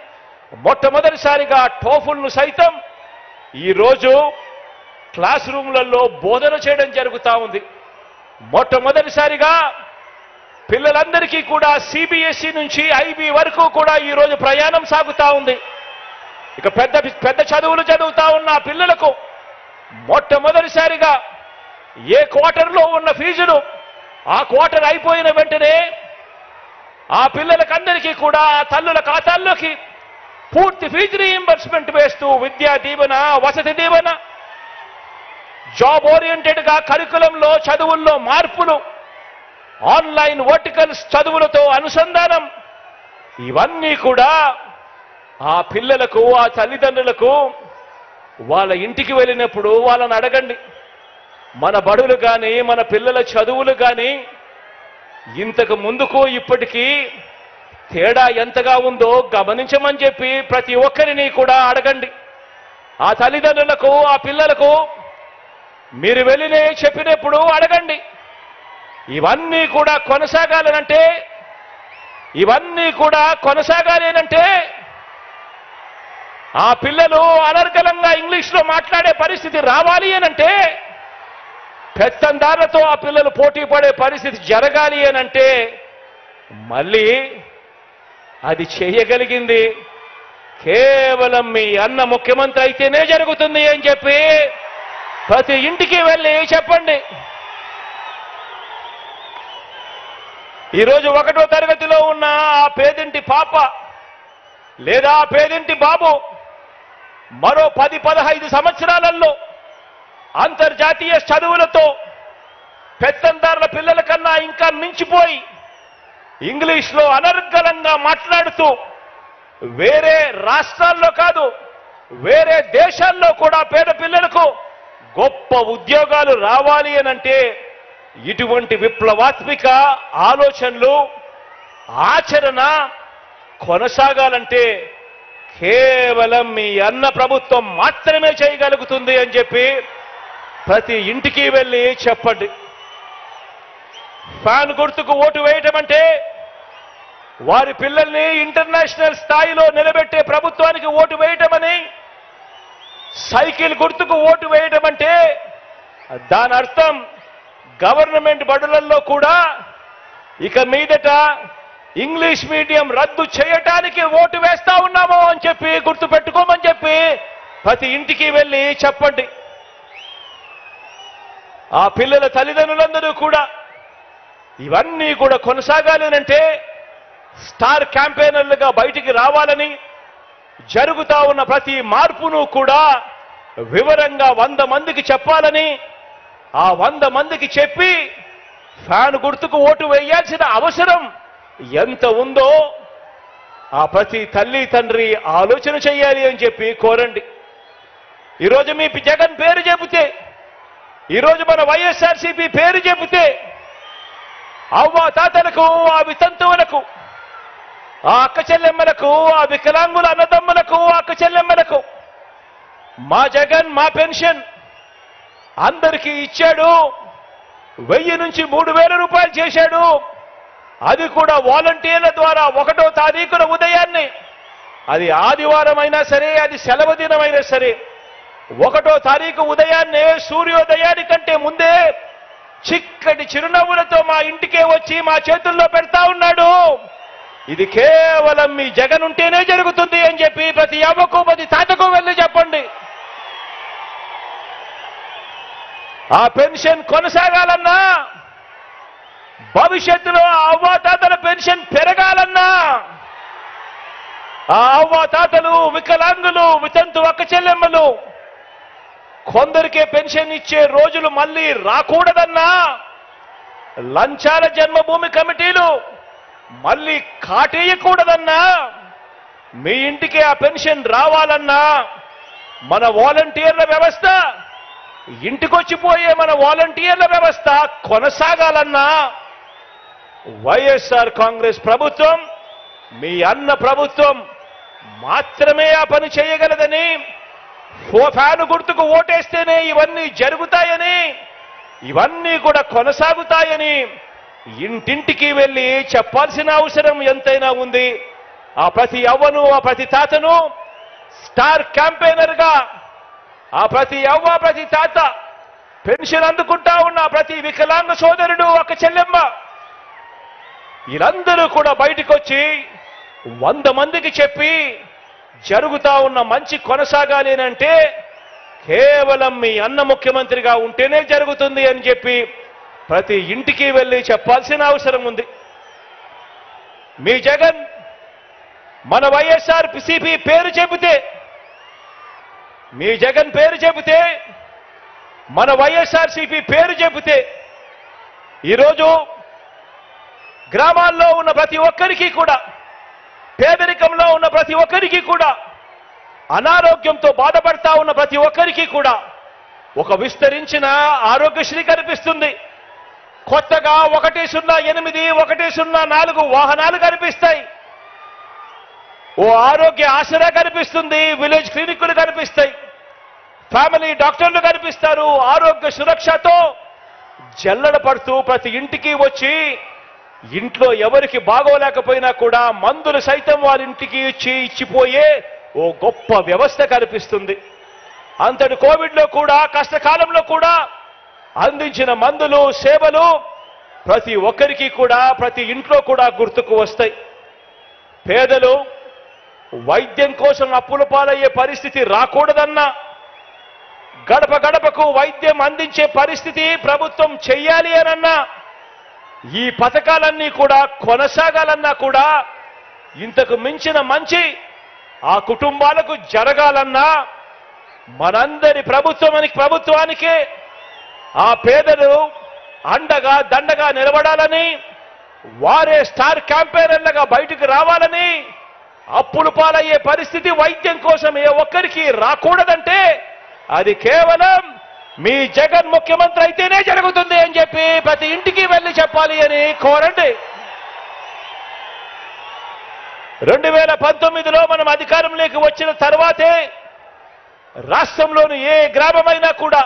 మొట్టమొదటిసారిగా టోఫుల్ను సైతం ఈరోజు క్లాస్ రూమ్లలో బోధన చేయడం జరుగుతూ ఉంది. మొట్టమొదటిసారిగా పిల్లలందరికీ కూడా సిబిఎస్ఈ నుంచి ఐబీ వరకు కూడా ఈరోజు ప్రయాణం సాగుతూ ఉంది. ఇక పెద్ద పెద్ద చదువులు చదువుతా ఉన్న పిల్లలకు మొట్టమొదటిసారిగా ఏ క్వార్టర్లో ఉన్న ఫీజులు ఆ క్వార్టర్ అయిపోయిన వెంటనే ఆ పిల్లలకందరికీ కూడా ఆ తల్లుల ఖాతాల్లోకి పూర్తి ఫీజు రీయింబర్స్మెంట్ వేస్తూ విద్యా దీవెన, వసతి దీవెన, జాబ్ ఓరియంటెడ్గా కరికులంలో చదువుల్లో మార్పులు, ఆన్లైన్ వర్టికల్స్ చదువులతో అనుసంధానం, ఇవన్నీ కూడా ఆ పిల్లలకు, ఆ తల్లిదండ్రులకు వాళ్ళ ఇంటికి వెళ్ళినప్పుడు వాళ్ళని అడగండి, మన బడులు కానీ మన పిల్లల చదువులు కానీ ఇంతకు ముందుకు ఇప్పటికీ తేడా ఎంతగా ఉందో గమనించమని చెప్పి ప్రతి ఒక్కరిని కూడా అడగండి. ఆ తల్లిదండ్రులకు, ఆ పిల్లలకు మీరు వెళ్ళినే చెప్పినప్పుడు అడగండి. ఇవన్నీ కూడా కొనసాగాలేనంటే ఆ పిల్లలు అనర్గళంగా ఇంగ్లీష్లో మాట్లాడే పరిస్థితి రావాలి అనంటే, పెత్తందారులతో ఆ పిల్లలు పోటీ పడే పరిస్థితి జరగాలి అనంటే మళ్ళీ అది చేయగలిగింది కేవలం మీ అన్న ముఖ్యమంత్రి అయితేనే జరుగుతుంది అని చెప్పి ప్రతి ఇంటికి వెళ్ళి చెప్పండి. ఈరోజు 1వ తరగతిలో ఉన్న ఆ పేదింటి పాప లేదా ఆ పేదింటి బాబు మరో 10-15 సంవత్సరాలలో అంతర్జాతీయ చదువులతో పెత్తందారుల పిల్లల కన్నా ఇంకా మించిపోయి ఇంగ్లీష్లో అనర్గళంగా మాట్లాడుతూ వేరే రాష్ట్రాల్లో కాదు వేరే దేశాల్లో కూడా పేద పిల్లలకు గొప్ప ఉద్యోగాలు రావాలి అనంటే ఇటువంటి విప్లవాత్మక ఆలోచనలు, ఆచరణ కొనసాగాలంటే కేవలం మీ అన్న ప్రభుత్వం మాత్రమే చేయగలుగుతుంది అని చెప్పి ప్రతి ఇంటికి వెళ్ళి చెప్పండి. ఫ్యాన్ గుర్తుకు ఓటు వేయటం అంటే వారి పిల్లల్ని ఇంటర్నేషనల్ స్థాయిలో నిలబెట్టే ప్రభుత్వానికి ఓటు వేయటమని, సైకిల్ గుర్తుకు ఓటు వేయటం అంటే దాని అర్థం గవర్నమెంట్ బడులలో కూడా ఇక మీదట ఇంగ్లీష్ మీడియం రద్దు చేయటానికి ఓటు వేస్తా ఉన్నాము అని చెప్పి గుర్తుపెట్టుకోమని చెప్పి ప్రతి ఇంటికి వెళ్ళి చెప్పండి. ఆ పిల్లల తల్లిదండ్రులందరూ కూడా ఇవన్నీ కూడా కొనసాగాలి అంటే స్టార్ క్యాంపెయినర్లుగా బయటికి రావాలని, జరుగుతా ఉన్న ప్రతి మార్పును కూడా వివరంగా 100 మందికి చెప్పాలని, ఆ 100 మందికి చెప్పి ఫ్యాన్ గుర్తుకు ఓటు వేయాల్సిన అవసరం ఎంత ఉందో ఆ ప్రతి తల్లి తండ్రి ఆలోచన చేయాలి అని చెప్పి కోరండి. ఈరోజు మీ జగన్ పేరు చెబితే, ఈరోజు మన వైఎస్ఆర్సీపీ పేరు చెబితే అవ్వ తాతలకు, ఆ వితంతువులకు, ఆ అక్క చెల్లెమ్మలకు, ఆ వికలాంగుల అన్నదమ్ములకు, అక్క చెల్లెమ్మలకు మా జగన్ మా పెన్షన్ అందరికీ ఇచ్చాడు, 1000 నుంచి 3000 రూపాయలు చేశాడు. అది కూడా వాలంటీర్ల ద్వారా 1వ తారీఖున ఉదయాన్నే, అది ఆదివారం అయినా సరే, అది సెలవు దినమైనా సరే, 1వ తారీఖు ఉదయాన్నే సూర్యోదయానికంటే ముందే చిక్కటి చిరునవ్వులతో మా ఇంటికే వచ్చి మా చేతుల్లో పెడతా ఉన్నాడు. ఇది కేవలం మీ జగన్ ఉంటేనే జరుగుతుంది అని చెప్పి ప్రతి అవ్వకు ప్రతి తాతకు వెళ్ళి చెప్పండి. ఆ పెన్షన్ కొనసాగాలన్నా, భవిష్యత్తులో ఆ అవ్వాతాతల పెన్షన్ పెరగాలన్నా, ఆ అవ్వాతాతలు, వికలాంగులు, వితంతు అక్క చెల్లెమ్మలు కొందరికే పెన్షన్ ఇచ్చే రోజులు మళ్ళీ రాకూడదన్నా, లంచాల జన్మభూమి కమిటీలు మళ్ళీ కాటేయకూడదన్నా, మీ ఇంటికి ఆ పెన్షన్ రావాలన్నా, మన వాలంటీర్ల వ్యవస్థ, ఇంటికొచ్చిపోయే మన వాలంటీర్ల వ్యవస్థ కొనసాగాలన్నా వైఎస్ఆర్ కాంగ్రెస్ ప్రభుత్వం, మీ అన్న ప్రభుత్వం మాత్రమే ఆ పని చేయగలదని, ఫ్యాను గుర్తుకు ఓటేస్తేనే ఇవన్నీ జరుగుతాయని ఇవన్నీ కూడా కొనసాగుతాయని ఇంటింటికి వెళ్ళి చెప్పాల్సిన అవసరం ఎంతైనా ఉంది. ఆ ప్రతి అవ్వను, ఆ ప్రతి తాతను స్టార్ క్యాంపెయినర్గా, ఆ ప్రతి అవ్వ, ప్రతి తాత, పెన్షన్ అందుకుంటా ఉన్న ప్రతి వికలాంగ సోదరుడు, ఒక చెల్లెమ్మ, వీళ్ళందరూ కూడా బయటకు వచ్చి 100 మందికి చెప్పి జరుగుతా ఉన్న మంచి కొనసాగాలి అంటే కేవలం మీ అన్న ముఖ్యమంత్రిగా ఉంటేనే జరుగుతుంది అని చెప్పి ప్రతి ఇంటికి వెళ్ళి చెప్పాల్సిన అవసరం ఉంది. మీ జగన్ మన వైఎస్ఆర్సీపీ పేరు చెబితే, మీ జగన్ పేరు చెబితే, మన వైఎస్ఆర్సీపీ పేరు చెబితే ఈరోజు గ్రామాల్లో ఉన్న ప్రతి ఒక్కరికి కూడా, పేదరికంలో ఉన్న ప్రతి ఒక్కరికి కూడా, అనారోగ్యంతో బాధపడతా ఉన్న ప్రతి ఒక్కరికి కూడా ఒక విస్తరించిన ఆరోగ్యశ్రీ కనిపిస్తుంది. కొత్తగా 108, 104 వాహనాలు కనిపిస్తాయి. ఓ ఆరోగ్య ఆసరా కనిపిస్తుంది. విలేజ్ క్లినిక్లు కనిపిస్తాయి. ఫ్యామిలీ డాక్టర్లు కనిపిస్తారు. ఆరోగ్య సురక్షతో జల్లడ పడుతూ ప్రతి ఇంటికి వచ్చి ఇంట్లో ఎవరికి బాగోలేకపోయినా కూడా మందులు సైతం వారి ఇంటికి ఇచ్చిపోయే ఓ గొప్ప వ్యవస్థ కనిపిస్తుంది. అంతటి కోవిడ్లో కూడా, కష్టకాలంలో కూడా అందించిన మందులు, సేవలు ప్రతి ఒక్కరికి కూడా, ప్రతి ఇంట్లో కూడా గుర్తుకు వస్తాయి. పేదలు వైద్యం కోసం అప్పుల పాలయ్యే పరిస్థితి రాకూడదన్నా, గడప గడపకు వైద్యం అందించే పరిస్థితి ప్రభుత్వం చెయ్యాలి అనన్నా, ఈ పథకాలన్నీ కూడా కొనసాగాలన్నా కూడా, ఇంతకు మించిన మంచి ఆ కుటుంబాలకు జరగాలన్నా మనందరి ప్రభుత్వానికి ఆ పేదలు అండగా దండగా నిలబడాలని, వారే స్టార్ క్యాంపెయినర్లుగా బయటకు రావాలని, అప్పులు పాలయ్యే పరిస్థితి వైద్యం కోసం ఏ ఒక్కరికి రాకూడదంటే అది కేవలం మీ జగన్ ముఖ్యమంత్రి అయితేనే జరుగుతుంది అని చెప్పి ప్రతి ఇంటికి వెళ్ళి చెప్పాలి అని కోరండి. 2019లో మనం అధికారంలోకి వచ్చిన తర్వాతే రాష్ట్రంలోని ఏ గ్రామమైనా కూడా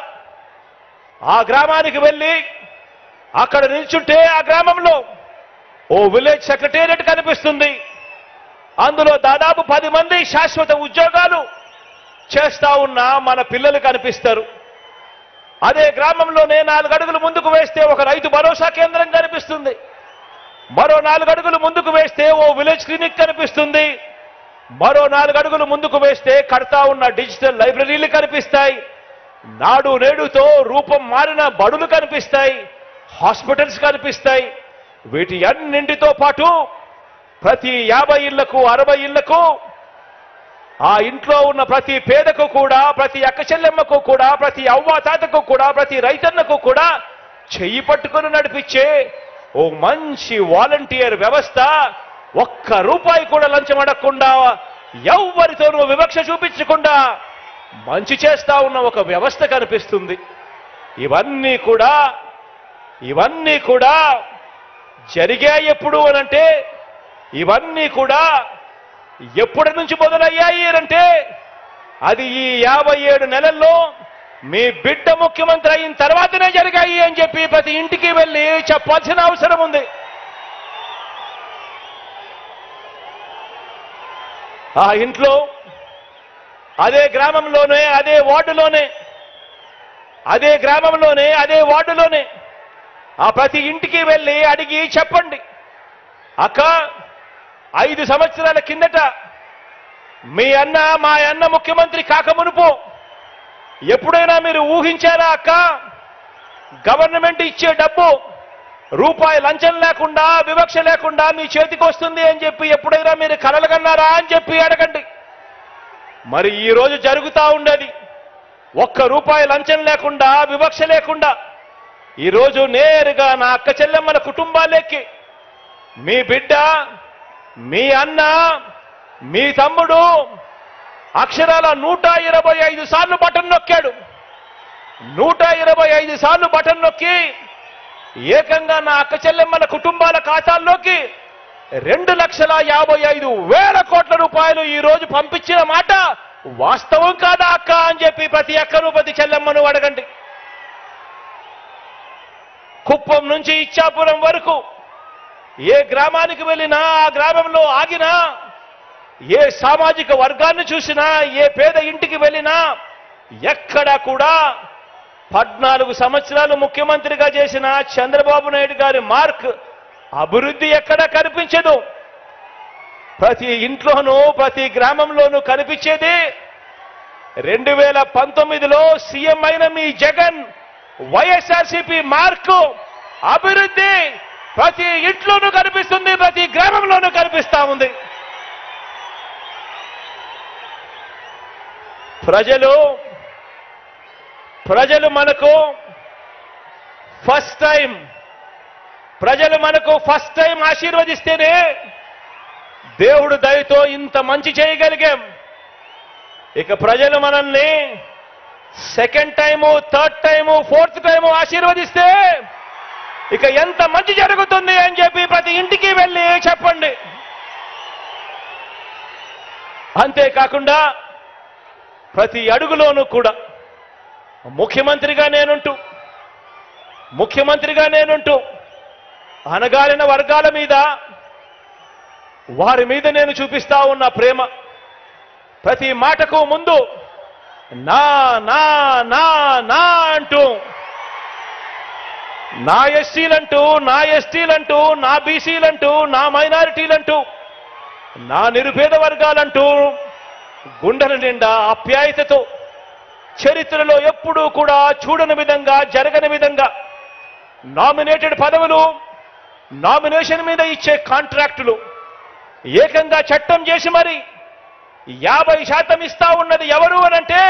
ఆ గ్రామానికి వెళ్ళి అక్కడ నిల్చుంటే ఆ గ్రామంలో ఓ విలేజ్ సెక్రటేరియట్ కనిపిస్తుంది. అందులో దాదాపు 10 మంది శాశ్వత ఉద్యోగాలు చేస్తా ఉన్న మన పిల్లలు కనిపిస్తారు. అదే గ్రామంలోనే 4 అడుగులు ముందుకు వేస్తే ఒక రైతు భరోసా కేంద్రం కనిపిస్తుంది. మరో 4 అడుగులు ముందుకు వేస్తే ఓ విలేజ్ క్లినిక్ కనిపిస్తుంది. మరో 4 అడుగులు ముందుకు వేస్తే కడతా ఉన్న డిజిటల్ లైబ్రరీలు కనిపిస్తాయి. నాడు నేడుతో రూపం మారిన బడులు కనిపిస్తాయి. హాస్పిటల్స్ కనిపిస్తాయి. వీటి అన్నింటితో పాటు ప్రతి 50 ఇళ్లకు 60 ఇళ్లకు ఆ ఇంట్లో ఉన్న ప్రతి పేదకు కూడా, ప్రతి అక్క చెల్లెమ్మకు కూడా, ప్రతి అవ్వాతాతకు కూడా, ప్రతి రైతన్నకు కూడా చెయ్యి పట్టుకుని నడిపించే ఓ మంచి వాలంటీర్ వ్యవస్థ, ₹1 కూడా లంచం అడగకుండా, ఎవ్వరితోనూ వివక్ష చూపించకుండా మంచి చేస్తా ఉన్న ఒక వ్యవస్థ కనిపిస్తుంది. ఇవన్నీ కూడా జరిగాయి ఎప్పుడు అనంటే, ఇవన్నీ కూడా ఎప్పటి నుంచి మొదలయ్యాయి అంటే అది ఈ 57 నెలల్లో మీ బిడ్డ ముఖ్యమంత్రి అయిన తర్వాతనే జరిగాయి అని చెప్పి ప్రతి ఇంటికి వెళ్ళి చెప్పాల్సిన అవసరం ఉంది. ఆ ఇంట్లో, అదే గ్రామంలోనే, అదే వార్డులోనే ఆ ప్రతి ఇంటికి వెళ్ళి అడిగి చెప్పండి, అక్క 5 సంవత్సరాల కిందట మా అన్న ముఖ్యమంత్రి కాకమునుపు ఎప్పుడైనా మీరు ఊహించారా అక్క? గవర్నమెంట్ ఇచ్చే డబ్బు ₹1 లంచం లేకుండా, వివక్ష లేకుండా మీ చేతికి వస్తుంది అని చెప్పి ఎప్పుడైనా మీరు కలలుగన్నారా అని చెప్పి అడగండి. మరి ఈ రోజు జరుగుతా ఉండేది ₹1 లంచం లేకుండా, వివక్ష లేకుండా ఈరోజు నేరుగా నా అక్క చెల్లెమ్మల కుటుంబాలకి మీ బిడ్డ, మీ అన్న, మీ తమ్ముడు అక్షరాల 125 సార్లు బటన్ నొక్కాడు. 125 సార్లు బటన్ నొక్కి ఏకంగా నా అక్క చెల్లెమ్మల కుటుంబాల ఖాతాల్లోకి ₹2,55,000 కోట్ల ఈ రోజు పంపించిన మాట వాస్తవం కాదా అక్క అని చెప్పి ప్రతి అక్కను, ప్రతి చెల్లెమ్మను అడగండి. కుప్పం నుంచి ఇచ్చాపురం వరకు ఏ గ్రామానికి వెళ్ళినా ఆ గ్రామంలో ఆగినా, ఏ సామాజిక వర్గాన్ని చూసినా, ఏ పేద ఇంటికి వెళ్ళినా ఎక్కడా కూడా 14 సంవత్సరాలు ముఖ్యమంత్రిగా చేసిన చంద్రబాబు నాయుడు గారి మార్క్ అభివృద్ధి ఎక్కడా కనిపించదు. ప్రతి ఇంట్లోనూ ప్రతి గ్రామంలోనూ కనిపించేది 2019లో సీఎం అయిన మీ జగన్ వైఎస్ఆర్సీపీ మార్కు అభివృద్ధి ప్రతి ఇంట్లోనూ కనిపిస్తుంది, ప్రతి గ్రామంలోనూ కనిపిస్తా ఉంది. ప్రజలు మనకు ఫస్ట్ టైం ఆశీర్వదిస్తేనే దేవుడు దయతో ఇంత మంచి చేయగలిగాం. ఇక ప్రజలు మనల్ని second time, third time, fourth time ఆశీర్వదిస్తే ఇక ఎంత మంచి జరుగుతుంది అని చెప్పి ప్రతి ఇంటికి వెళ్ళి చెప్పండి. అంతేకాకుండా ప్రతి అడుగులోనూ కూడా ముఖ్యమంత్రిగా నేనుంటూ అణగారిన వర్గాల మీద, వారి మీద నేను చూపిస్తా ఉన్న ప్రేమ, ప్రతి మాటకు ముందు నా నా నా నా అంటూ, నా ఎస్సీలంటూ, నా ఎస్టీలంటూ, నా బీసీలంటూ, నా మైనారిటీలంటూ, నా నిరుపేద వర్గాలంటూ గుండెల నిండా ఆప్యాయతతో, చరిత్రలో ఎప్పుడూ కూడా చూడని విధంగా, జరగని విధంగా నామినేటెడ్ పదవులు, నామినేషన్ మీద ఇచ్చే కాంట్రాక్టులు ఏకంగా చట్టం చేసి మరి 50% ఇస్తా ఉన్నది ఎవరు అనంటే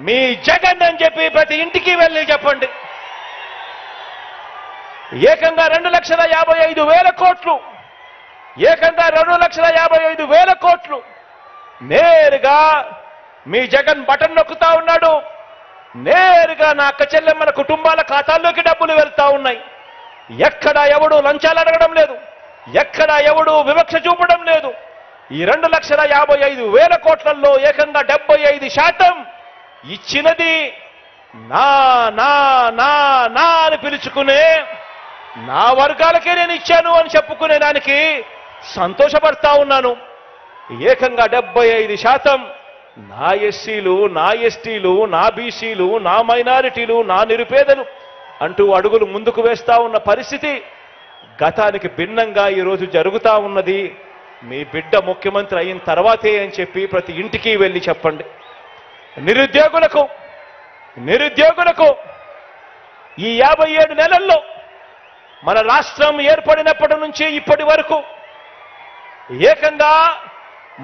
మీ జగన్ అని చెప్పి ప్రతి ఇంటికి వెళ్ళి చెప్పండి. ఏకంగా 2,55,000 కోట్లు, ఏకంగా 2,55,000 కోట్లు నేరుగా మీ జగన్ బటన్ నొక్కుతా ఉన్నాడు. నేరుగా నా అక్క చెల్లెమ్మల కుటుంబాల ఖాతాల్లోకి డబ్బులు వెళ్తా ఉన్నాయి. ఎక్కడా ఎవడు లంచాలు అడగడం లేదు, ఎక్కడా ఎవడు వివక్ష చూపడం లేదు. ఈ 2,55,000 కోట్లలో ఏకంగా 75% ఇచ్చినది నా నా నా నా అని పిలుచుకునే నా వర్గాలకే నేను ఇచ్చాను అని చెప్పుకునే దానికి సంతోషపడతా ఉన్నాను. ఏకంగా 75% నా ఎస్సీలు, నా ఎస్టీలు, నా బీసీలు, నా మైనారిటీలు, నా నిరుపేదలు అంటూ అడుగులు ముందుకు వేస్తా ఉన్న పరిస్థితి గతానికి భిన్నంగా ఈరోజు జరుగుతా ఉన్నది మీ బిడ్డ ముఖ్యమంత్రి అయిన తర్వాతే అని చెప్పి ప్రతి ఇంటికి వెళ్ళి చెప్పండి. నిరుద్యోగులకు ఈ 57 నెలల్లో మన రాష్ట్రం ఏర్పడినప్పటి నుంచి ఇప్పటి వరకు, ఏకంగా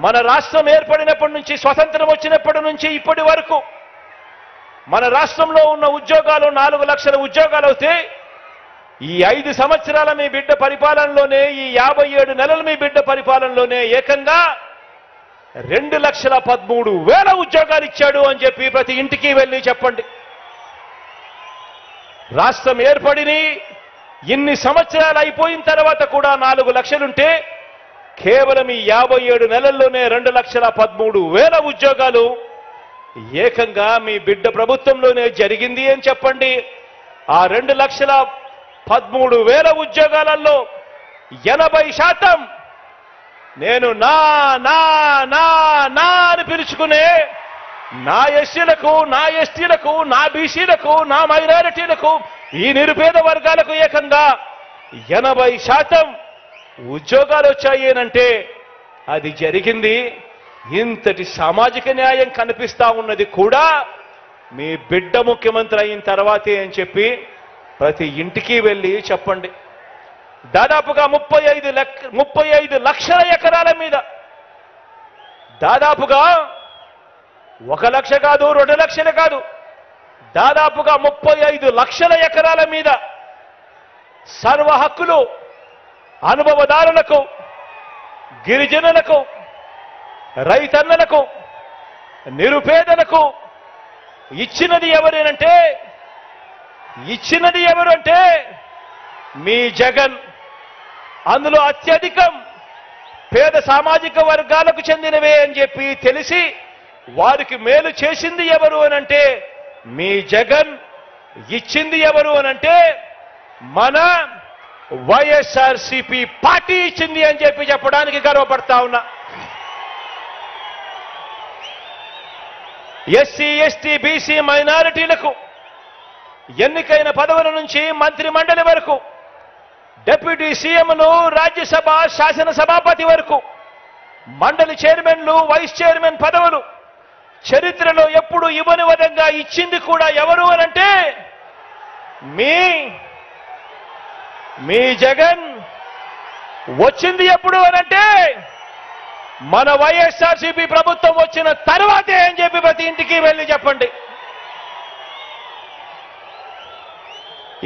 మన రాష్ట్రం ఏర్పడినప్పటి నుంచి, స్వతంత్రం వచ్చినప్పటి నుంచి ఇప్పటి వరకు మన రాష్ట్రంలో ఉన్న ఉద్యోగాలు 4 లక్షల ఉద్యోగాలు అవుతే, ఈ 5 సంవత్సరాల మీ బిడ్డ పరిపాలనలోనే, ఈ 57 నెలల మీ బిడ్డ పరిపాలనలోనే ఏకంగా 2,13,000 ఉద్యోగాలు ఇచ్చాడు అని చెప్పి ప్రతి ఇంటికి వెళ్ళి చెప్పండి. రాష్ట్రం ఏర్పడిని ఇన్ని సంవత్సరాలు అయిపోయిన తర్వాత కూడా 4 లక్షలుంటే కేవలం ఈ 57 నెలల్లోనే 2,13,000 ఉద్యోగాలు ఏకంగా మీ బిడ్డ ప్రభుత్వంలోనే జరిగింది అని చెప్పండి. ఆ 2,13,000 ఉద్యోగాలలో 80% నేను నా నా నా నా అని పిలుచుకునే నా ఎస్సీలకు, నా ఎస్టీలకు, నా బీసీలకు, నా మైనారిటీలకు, ఈ నిరుపేద వర్గాలకు ఏకంగా 80% ఉద్యోగాలు వచ్చాయి అంటే అది జరిగింది. ఇంతటి సామాజిక న్యాయం కనిపిస్తా ఉన్నది కూడా మీ బిడ్డ ముఖ్యమంత్రి అయిన తర్వాతే అని చెప్పి ప్రతి ఇంటికి వెళ్ళి చెప్పండి. దాదాపుగా 35 లక్షల ఎకరాల మీద, దాదాపుగా 1 లక్ష కాదు, 2 లక్షలు కాదు, దాదాపుగా 35 లక్షల ఎకరాల మీద సర్వ హక్కులు అనుభవదారులకు, గిరిజనులకు, రైతన్నలకు, నిరుపేదలకు ఇచ్చినది ఎవరు అంటే మీ జగన్. అందులో అత్యధికం పేద సామాజిక వర్గాలకు చెందినవే అని చెప్పి తెలిసి వారికి మేలు చేసింది ఎవరు అనంటే మీ జగన్. ఇచ్చింది ఎవరు అనంటే మన వైఎస్ఆర్సీపీ పార్టీ ఇచ్చింది అని చెప్పడానికి గర్వపడతా ఉన్నా. ఎస్సీ, ఎస్టీ, బీసీ, మైనారిటీలకు ఎన్నికైన పదవుల నుంచి మంత్రి మండలి వరకు, డిప్యూటీ సీఎంలు, రాజ్యసభ శాసనసభాపతి వరకు, మండలి చైర్మన్లు, వైస్ చైర్మన్ పదవులు చరిత్రలో ఎప్పుడు ఇవ్వని విధంగా ఇచ్చింది కూడా ఎవరు అనంటే మీ జగన్. వచ్చింది ఎప్పుడు అనంటే మన వైఎస్ఆర్సీపీ ప్రభుత్వం వచ్చిన తర్వాతే అని చెప్పి ప్రతి ఇంటికి వెళ్ళి చెప్పండి.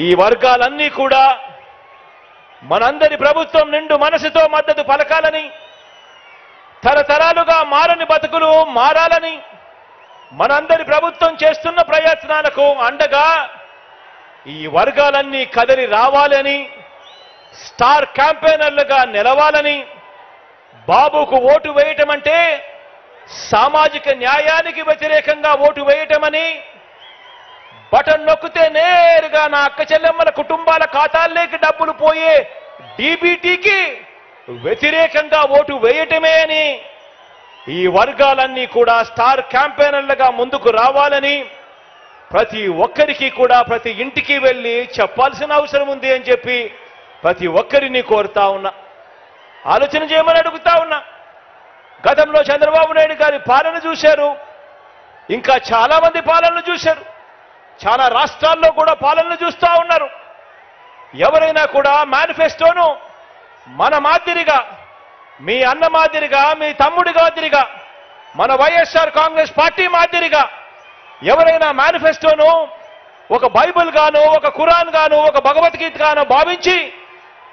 ఈ వర్గాలన్నీ కూడా మనందరి ప్రభుత్వం నిండు మనసుతో మద్దతు పలకాలని, తరతరాలుగా మారని బతుకులు మారాలని, మనందరి ప్రభుత్వం చేస్తున్న ప్రయత్నాలకు అండగా ఈ వర్గాలన్నీ కదిలి రావాలని, స్టార్ క్యాంపెయినర్లుగా నిలవాలని, బాబుకు ఓటు వేయటం అంటే సామాజిక న్యాయానికి వ్యతిరేకంగా ఓటు వేయటమని, బటన్ నొక్కితే నేరుగా నా అక్క చెల్లెమ్మల కుటుంబాల ఖాతాల్లోకి డబ్బులు పోయే డీబీటీకి వ్యతిరేకంగా ఓటు వేయటమే అని ఈ వర్గాలన్నీ కూడా స్టార్ క్యాంపెయినర్లుగా ముందుకు రావాలని ప్రతి ఒక్కరికి కూడా ప్రతి ఇంటికి వెళ్ళి చెప్పాల్సిన అవసరం ఉంది అని చెప్పి ప్రతి ఒక్కరిని కోరుతా ఉన్నా. ఆలోచన చేయమని అడుగుతా ఉన్నా. గతంలో చంద్రబాబు నాయుడు గారి పాలన చూశారు, ఇంకా చాలా మంది పాలనలు చూశారు, చాలా రాష్ట్రాల్లో కూడా పాలనలు చూస్తూ ఉన్నారు. ఎవరైనా కూడా మేనిఫెస్టోను మన మాదిరిగా, మీ అన్న మాదిరిగా, మీ తమ్ముడి మాదిరిగా, మన వైఎస్ఆర్ కాంగ్రెస్ పార్టీ మాదిరిగా ఎవరైనా మేనిఫెస్టోను ఒక బైబిల్ గాను, ఒక ఖురాన్ గాను, ఒక భగవద్గీత గాను భావించి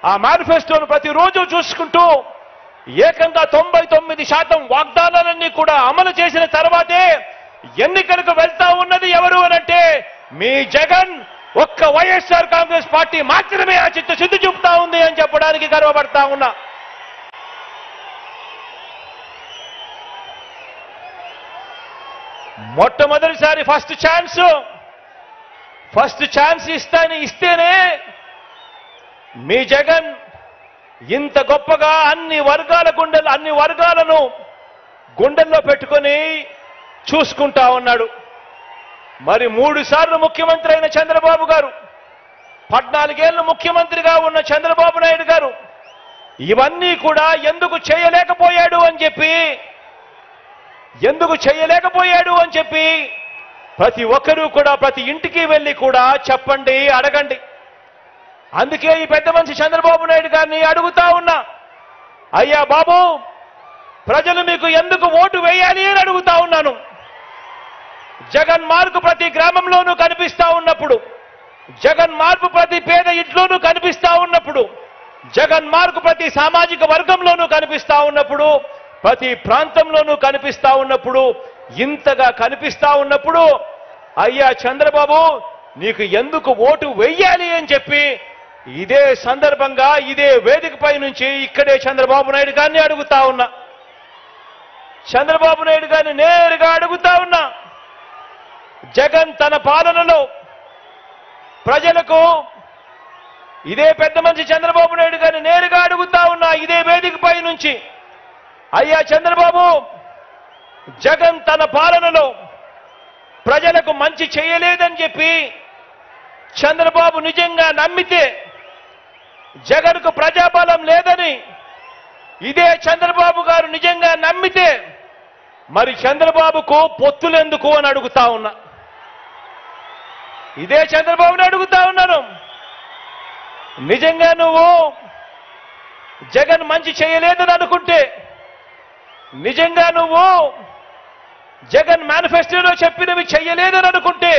ఆ మేనిఫెస్టోను ప్రతిరోజు చూసుకుంటూ ఏకంగా 99% వాగ్దానాలన్నీ కూడా అమలు చేసిన తర్వాతే ఎన్నికలకు వెళ్తా ఉన్నది ఎవరు అనంటే మీ జగన్. ఒక్క వైఎస్ఆర్ కాంగ్రెస్ పార్టీ మాత్రమే ఆ చిత్తశుద్ధి చూపుతా ఉంది అని చెప్పడానికి గర్వపడతా ఉన్నా. మొట్టమొదటిసారి ఫస్ట్ ఛాన్స్ ఇస్తేనే మీ జగన్ ఇంత గొప్పగా అన్ని వర్గాలను గుండెల్లో పెట్టుకొని చూసుకుంటా ఉన్నాడు. మరి 3 సార్లు ముఖ్యమంత్రి అయిన చంద్రబాబు గారు, 14 ఏళ్లు ముఖ్యమంత్రిగా ఉన్న చంద్రబాబు నాయుడు గారు ఇవన్నీ కూడా ఎందుకు చేయలేకపోయాడు అని చెప్పి ప్రతి ఒక్కరూ కూడా ప్రతి ఇంటికి వెళ్ళి కూడా చెప్పండి, అడగండి. అందుకే ఈ పెద్ద మనిషి చంద్రబాబు నాయుడు గారిని అడుగుతా ఉన్నా, అయ్యా బాబు, ప్రజలు మీకు ఎందుకు ఓటు వేయాలి అని అడుగుతా ఉన్నాను. జగన్ మార్పు ప్రతి గ్రామంలోనూ కనిపిస్తా ఉన్నప్పుడు, జగన్ మార్పు ప్రతి పేద ఇంట్లోనూ కనిపిస్తా ఉన్నప్పుడు, జగన్ మార్పు ప్రతి సామాజిక వర్గంలోనూ కనిపిస్తా ఉన్నప్పుడు, ప్రతి ప్రాంతంలోనూ కనిపిస్తా ఉన్నప్పుడు, ఇంతగా కనిపిస్తా ఉన్నప్పుడు అయ్యా చంద్రబాబు నీకు ఎందుకు ఓటు వెయ్యాలి అని చెప్పి ఇదే సందర్భంగా ఇదే వేదికపై నుంచి ఇక్కడే చంద్రబాబు నాయుడు గారిని అడుగుతా ఉన్నా. చంద్రబాబు నాయుడు గారిని నేరుగా అడుగుతా ఉన్నా, జగన్ తన పాలనలో ప్రజలకు, ఇదే పెద్ద మనిషి చంద్రబాబు నాయుడు గారిని నేరుగా అడుగుతా ఉన్నా ఇదే వేదికపై నుంచి, అయ్యా చంద్రబాబు, జగన్ తన పాలనలో ప్రజలకు మంచి చేయలేదని చెప్పి చంద్రబాబు నిజంగా నమ్మితే, జగన్కు ప్రజాబలం లేదని ఇదే చంద్రబాబు గారు నిజంగా నమ్మితే మరి చంద్రబాబుకు పొత్తులెందుకు అని అడుగుతా ఉన్నా. ఇదే చంద్రబాబుని అడుగుతా ఉన్నాను, నిజంగా నువ్వు జగన్ మంచి చేయలేదని అనుకుంటే, నిజంగా నువ్వు జగన్ మేనిఫెస్టోలో చెప్పినవి చెయ్యలేదని అనుకుంటే,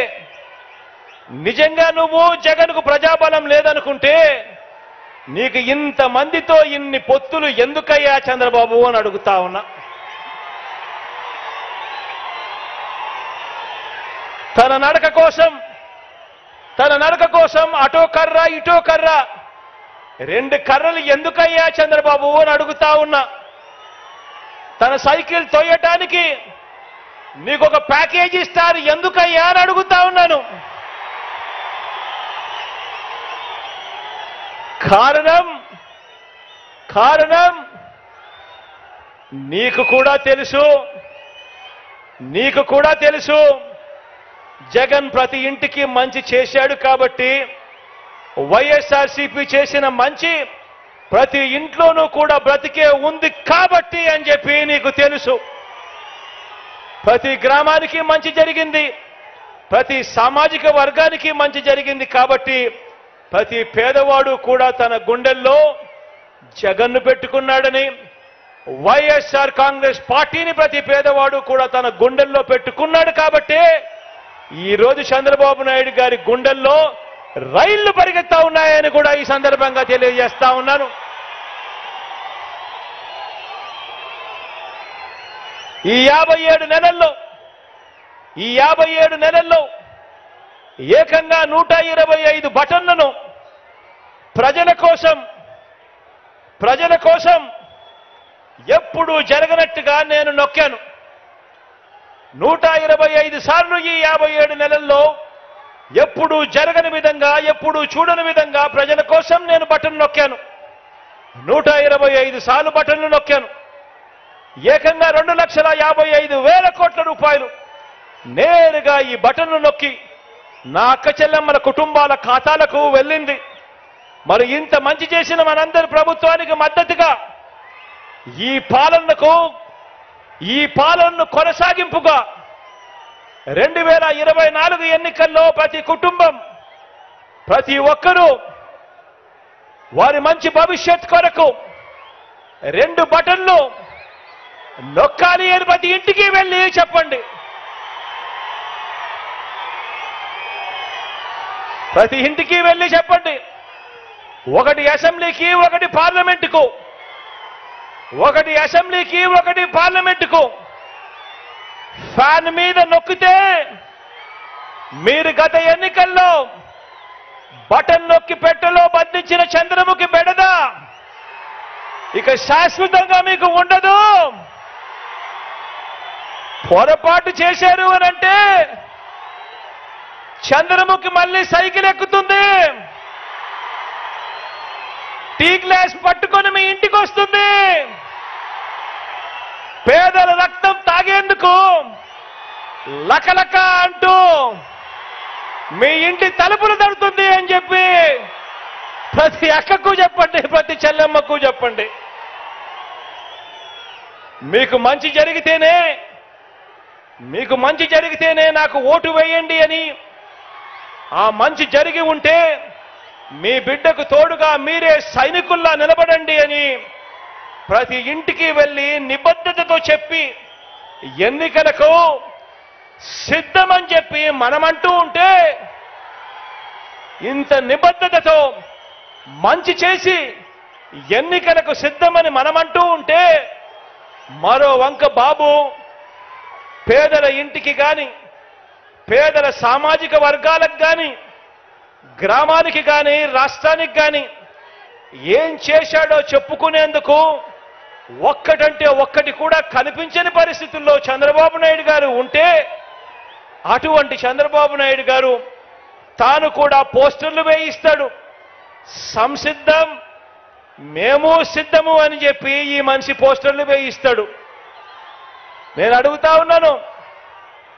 నిజంగా నువ్వు జగన్కు ప్రజాబలం లేదనుకుంటే నీకు ఇంతమందితో ఇన్ని పొత్తులు ఎందుకయ్యా చంద్రబాబు అని అడుగుతా ఉన్నా. తన నడక కోసం అటో కర్ర ఇటో కర్ర, 2 కర్రలు ఎందుకయ్యా చంద్రబాబు అని అడుగుతా ఉన్నా. తన సైకిల్ తోయటానికి నీకు ఒక ప్యాకేజీ ఇస్తారు ఎందుకయ్యా అని అడుగుతా ఉన్నాను. కారణం కారణం నీకు కూడా తెలుసు జగన్ ప్రతి ఇంటికి మంచి చేశాడు కాబట్టి వైఎస్ఆర్సీపీ చేసిన మంచి ప్రతి ఇంట్లోనూ కూడా బ్రతికే ఉంది కాబట్టి అని చెప్పి నీకు తెలుసు. ప్రతి గ్రామానికి మంచి జరిగింది, ప్రతి సామాజిక వర్గానికి మంచి జరిగింది కాబట్టి ప్రతి పేదవాడు కూడా తన గుండెల్లో జగన్ను పెట్టుకున్నాడని, వైఎస్ఆర్ కాంగ్రెస్ పార్టీని ప్రతి పేదవాడు కూడా తన గుండెల్లో పెట్టుకున్నాడు కాబట్టి ఈ రోజు చంద్రబాబు నాయుడు గారి గుండెల్లో రైళ్లు పరిగెత్తా ఉన్నాయని కూడా ఈ సందర్భంగా తెలియజేస్తా ఉన్నాను. ఈ 57 నెలల్లో ఏకంగా 125 బటన్లను ప్రజల కోసం ఎప్పుడు జరగనట్టుగా నేను నొక్కాను. 125 సార్లు ఈ 57 నెలల్లో ఎప్పుడు జరగని విధంగా, ఎప్పుడు చూడని విధంగా ప్రజల కోసం నేను బటన్ నొక్కాను. 125 సార్లు బటన్లు నొక్కాను. ఏకంగా 2,55,000 కోట్ల రూపాయలు నేరుగా ఈ బటన్లు నొక్కి నా అక్క చెల్లెమ్మల కుటుంబాల ఖాతాలకు వెళ్ళింది. మరి ఇంత మంచి చేసిన మనందరి ప్రభుత్వానికి మద్దతుగా ఈ పాలనను కొనసాగింపుగా 2024 ఎన్నికల్లో ప్రతి కుటుంబం, ప్రతి ఒక్కరూ వారి మంచి భవిష్యత్ కొరకు 2 బటన్లు నొక్కాలి అని ప్రతి ఇంటికి వెళ్ళి చెప్పండి. ప్రతి ఇంటికి వెళ్ళి చెప్పండి. ఒకటి అసెంబ్లీకి, ఒకటి పార్లమెంటుకు, ఒకటి పార్లమెంటుకు ఫ్యాన్ మీద నొక్కితే మీరు గత ఎన్నికల్లో బటన్ నొక్కి పెట్టెలో బంధించిన చంద్రముఖి బెడద ఇక శాశ్వతంగా మీకు ఉండదు. పొరపాటు చేశారు అనంటే చంద్రముఖి మళ్ళీ సైకిల్ ఎక్కుతుంది, టీ గ్లాస్ పట్టుకొని మీ ఇంటికి వస్తుంది, పేదల రక్తం తాగేందుకు లకలక అంటూ మీ ఇంటి తలుపులు తడుతుంది అని చెప్పి ప్రతి అక్కకు చెప్పండి, ప్రతి చెల్లెమ్మకు చెప్పండి. మీకు మంచి జరిగితేనే నాకు ఓటు వేయండి అని, ఆ మంచి జరిగి ఉంటే మీ బిడ్డకు తోడుగా మీరే సైనికుల్లా నిలబడండి అని ప్రతి ఇంటికి వెళ్ళి నిబద్ధతతో చెప్పి ఎన్నికలకు సిద్ధమని చెప్పి మనమంటూ ఉంటే, ఇంత నిబద్ధతతో మంచి చేసి ఎన్నికలకు సిద్ధమని మనమంటూ ఉంటే, మరో వంక బాబు పేదల ఇంటికి గాని, పేదల సామాజిక వర్గాలకు గాని, గ్రామానికి గాని, రాష్ట్రానికి గాని ఏం చేశాడో చెప్పుకునేందుకు ఒక్కటంటే ఒక్కటి కూడా కనిపించని పరిస్థితుల్లో చంద్రబాబు నాయుడు గారు ఉంటే, అటువంటి చంద్రబాబు నాయుడు గారు తాను కూడా పోస్టర్లు వేయిస్తాడు. సంసిద్ధం, మేము సిద్ధము అని చెప్పి ఈ మనిషి పోస్టర్లు వేయిస్తాడు. నేను అడుగుతా ఉన్నాను,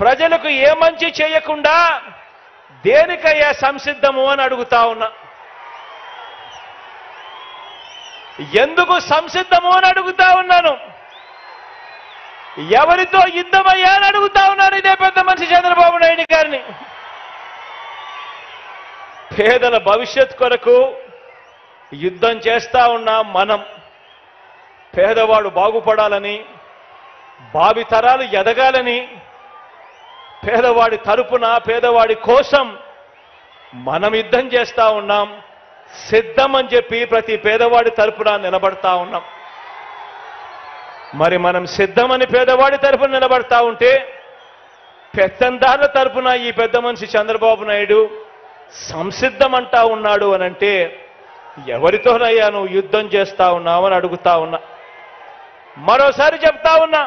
ప్రజలకు ఏ మంచి చేయకుండా దేనికయ్యా సంసిద్ధము అని అడుగుతా ఉన్నా. ఎందుకు సంసిద్ధము అని అడుగుతా ఉన్నాను. ఎవరితో యుద్ధమయ్యా అని అడుగుతా ఉన్నాను ఇదే పెద్ద మనిషి చంద్రబాబు నాయుడు గారిని. పేదల భవిష్యత్ కొరకు యుద్ధం చేస్తా ఉన్నాం మనం. పేదవాడు బాగుపడాలని, భావితరాలు ఎదగాలని, పేదవాడి తరపున, పేదవాడి కోసం మనం యుద్ధం చేస్తా ఉన్నాం. సిద్ధం అని చెప్పి ప్రతి పేదవాడి తరపున నిలబడతా ఉన్నాం. మరి మనం సిద్ధమని పేదవాడి తరపున నిలబడతా ఉంటే, పెత్తందారుల తరపున ఈ పెద్ద మనిషి చంద్రబాబు నాయుడు సంసిద్ధం అంటా ఉన్నాడు అనంటే, ఎవరితోనయ్యా నువ్వు యుద్ధం చేస్తా ఉన్నావని అడుగుతా ఉన్నా. మరోసారి చెప్తా ఉన్నా,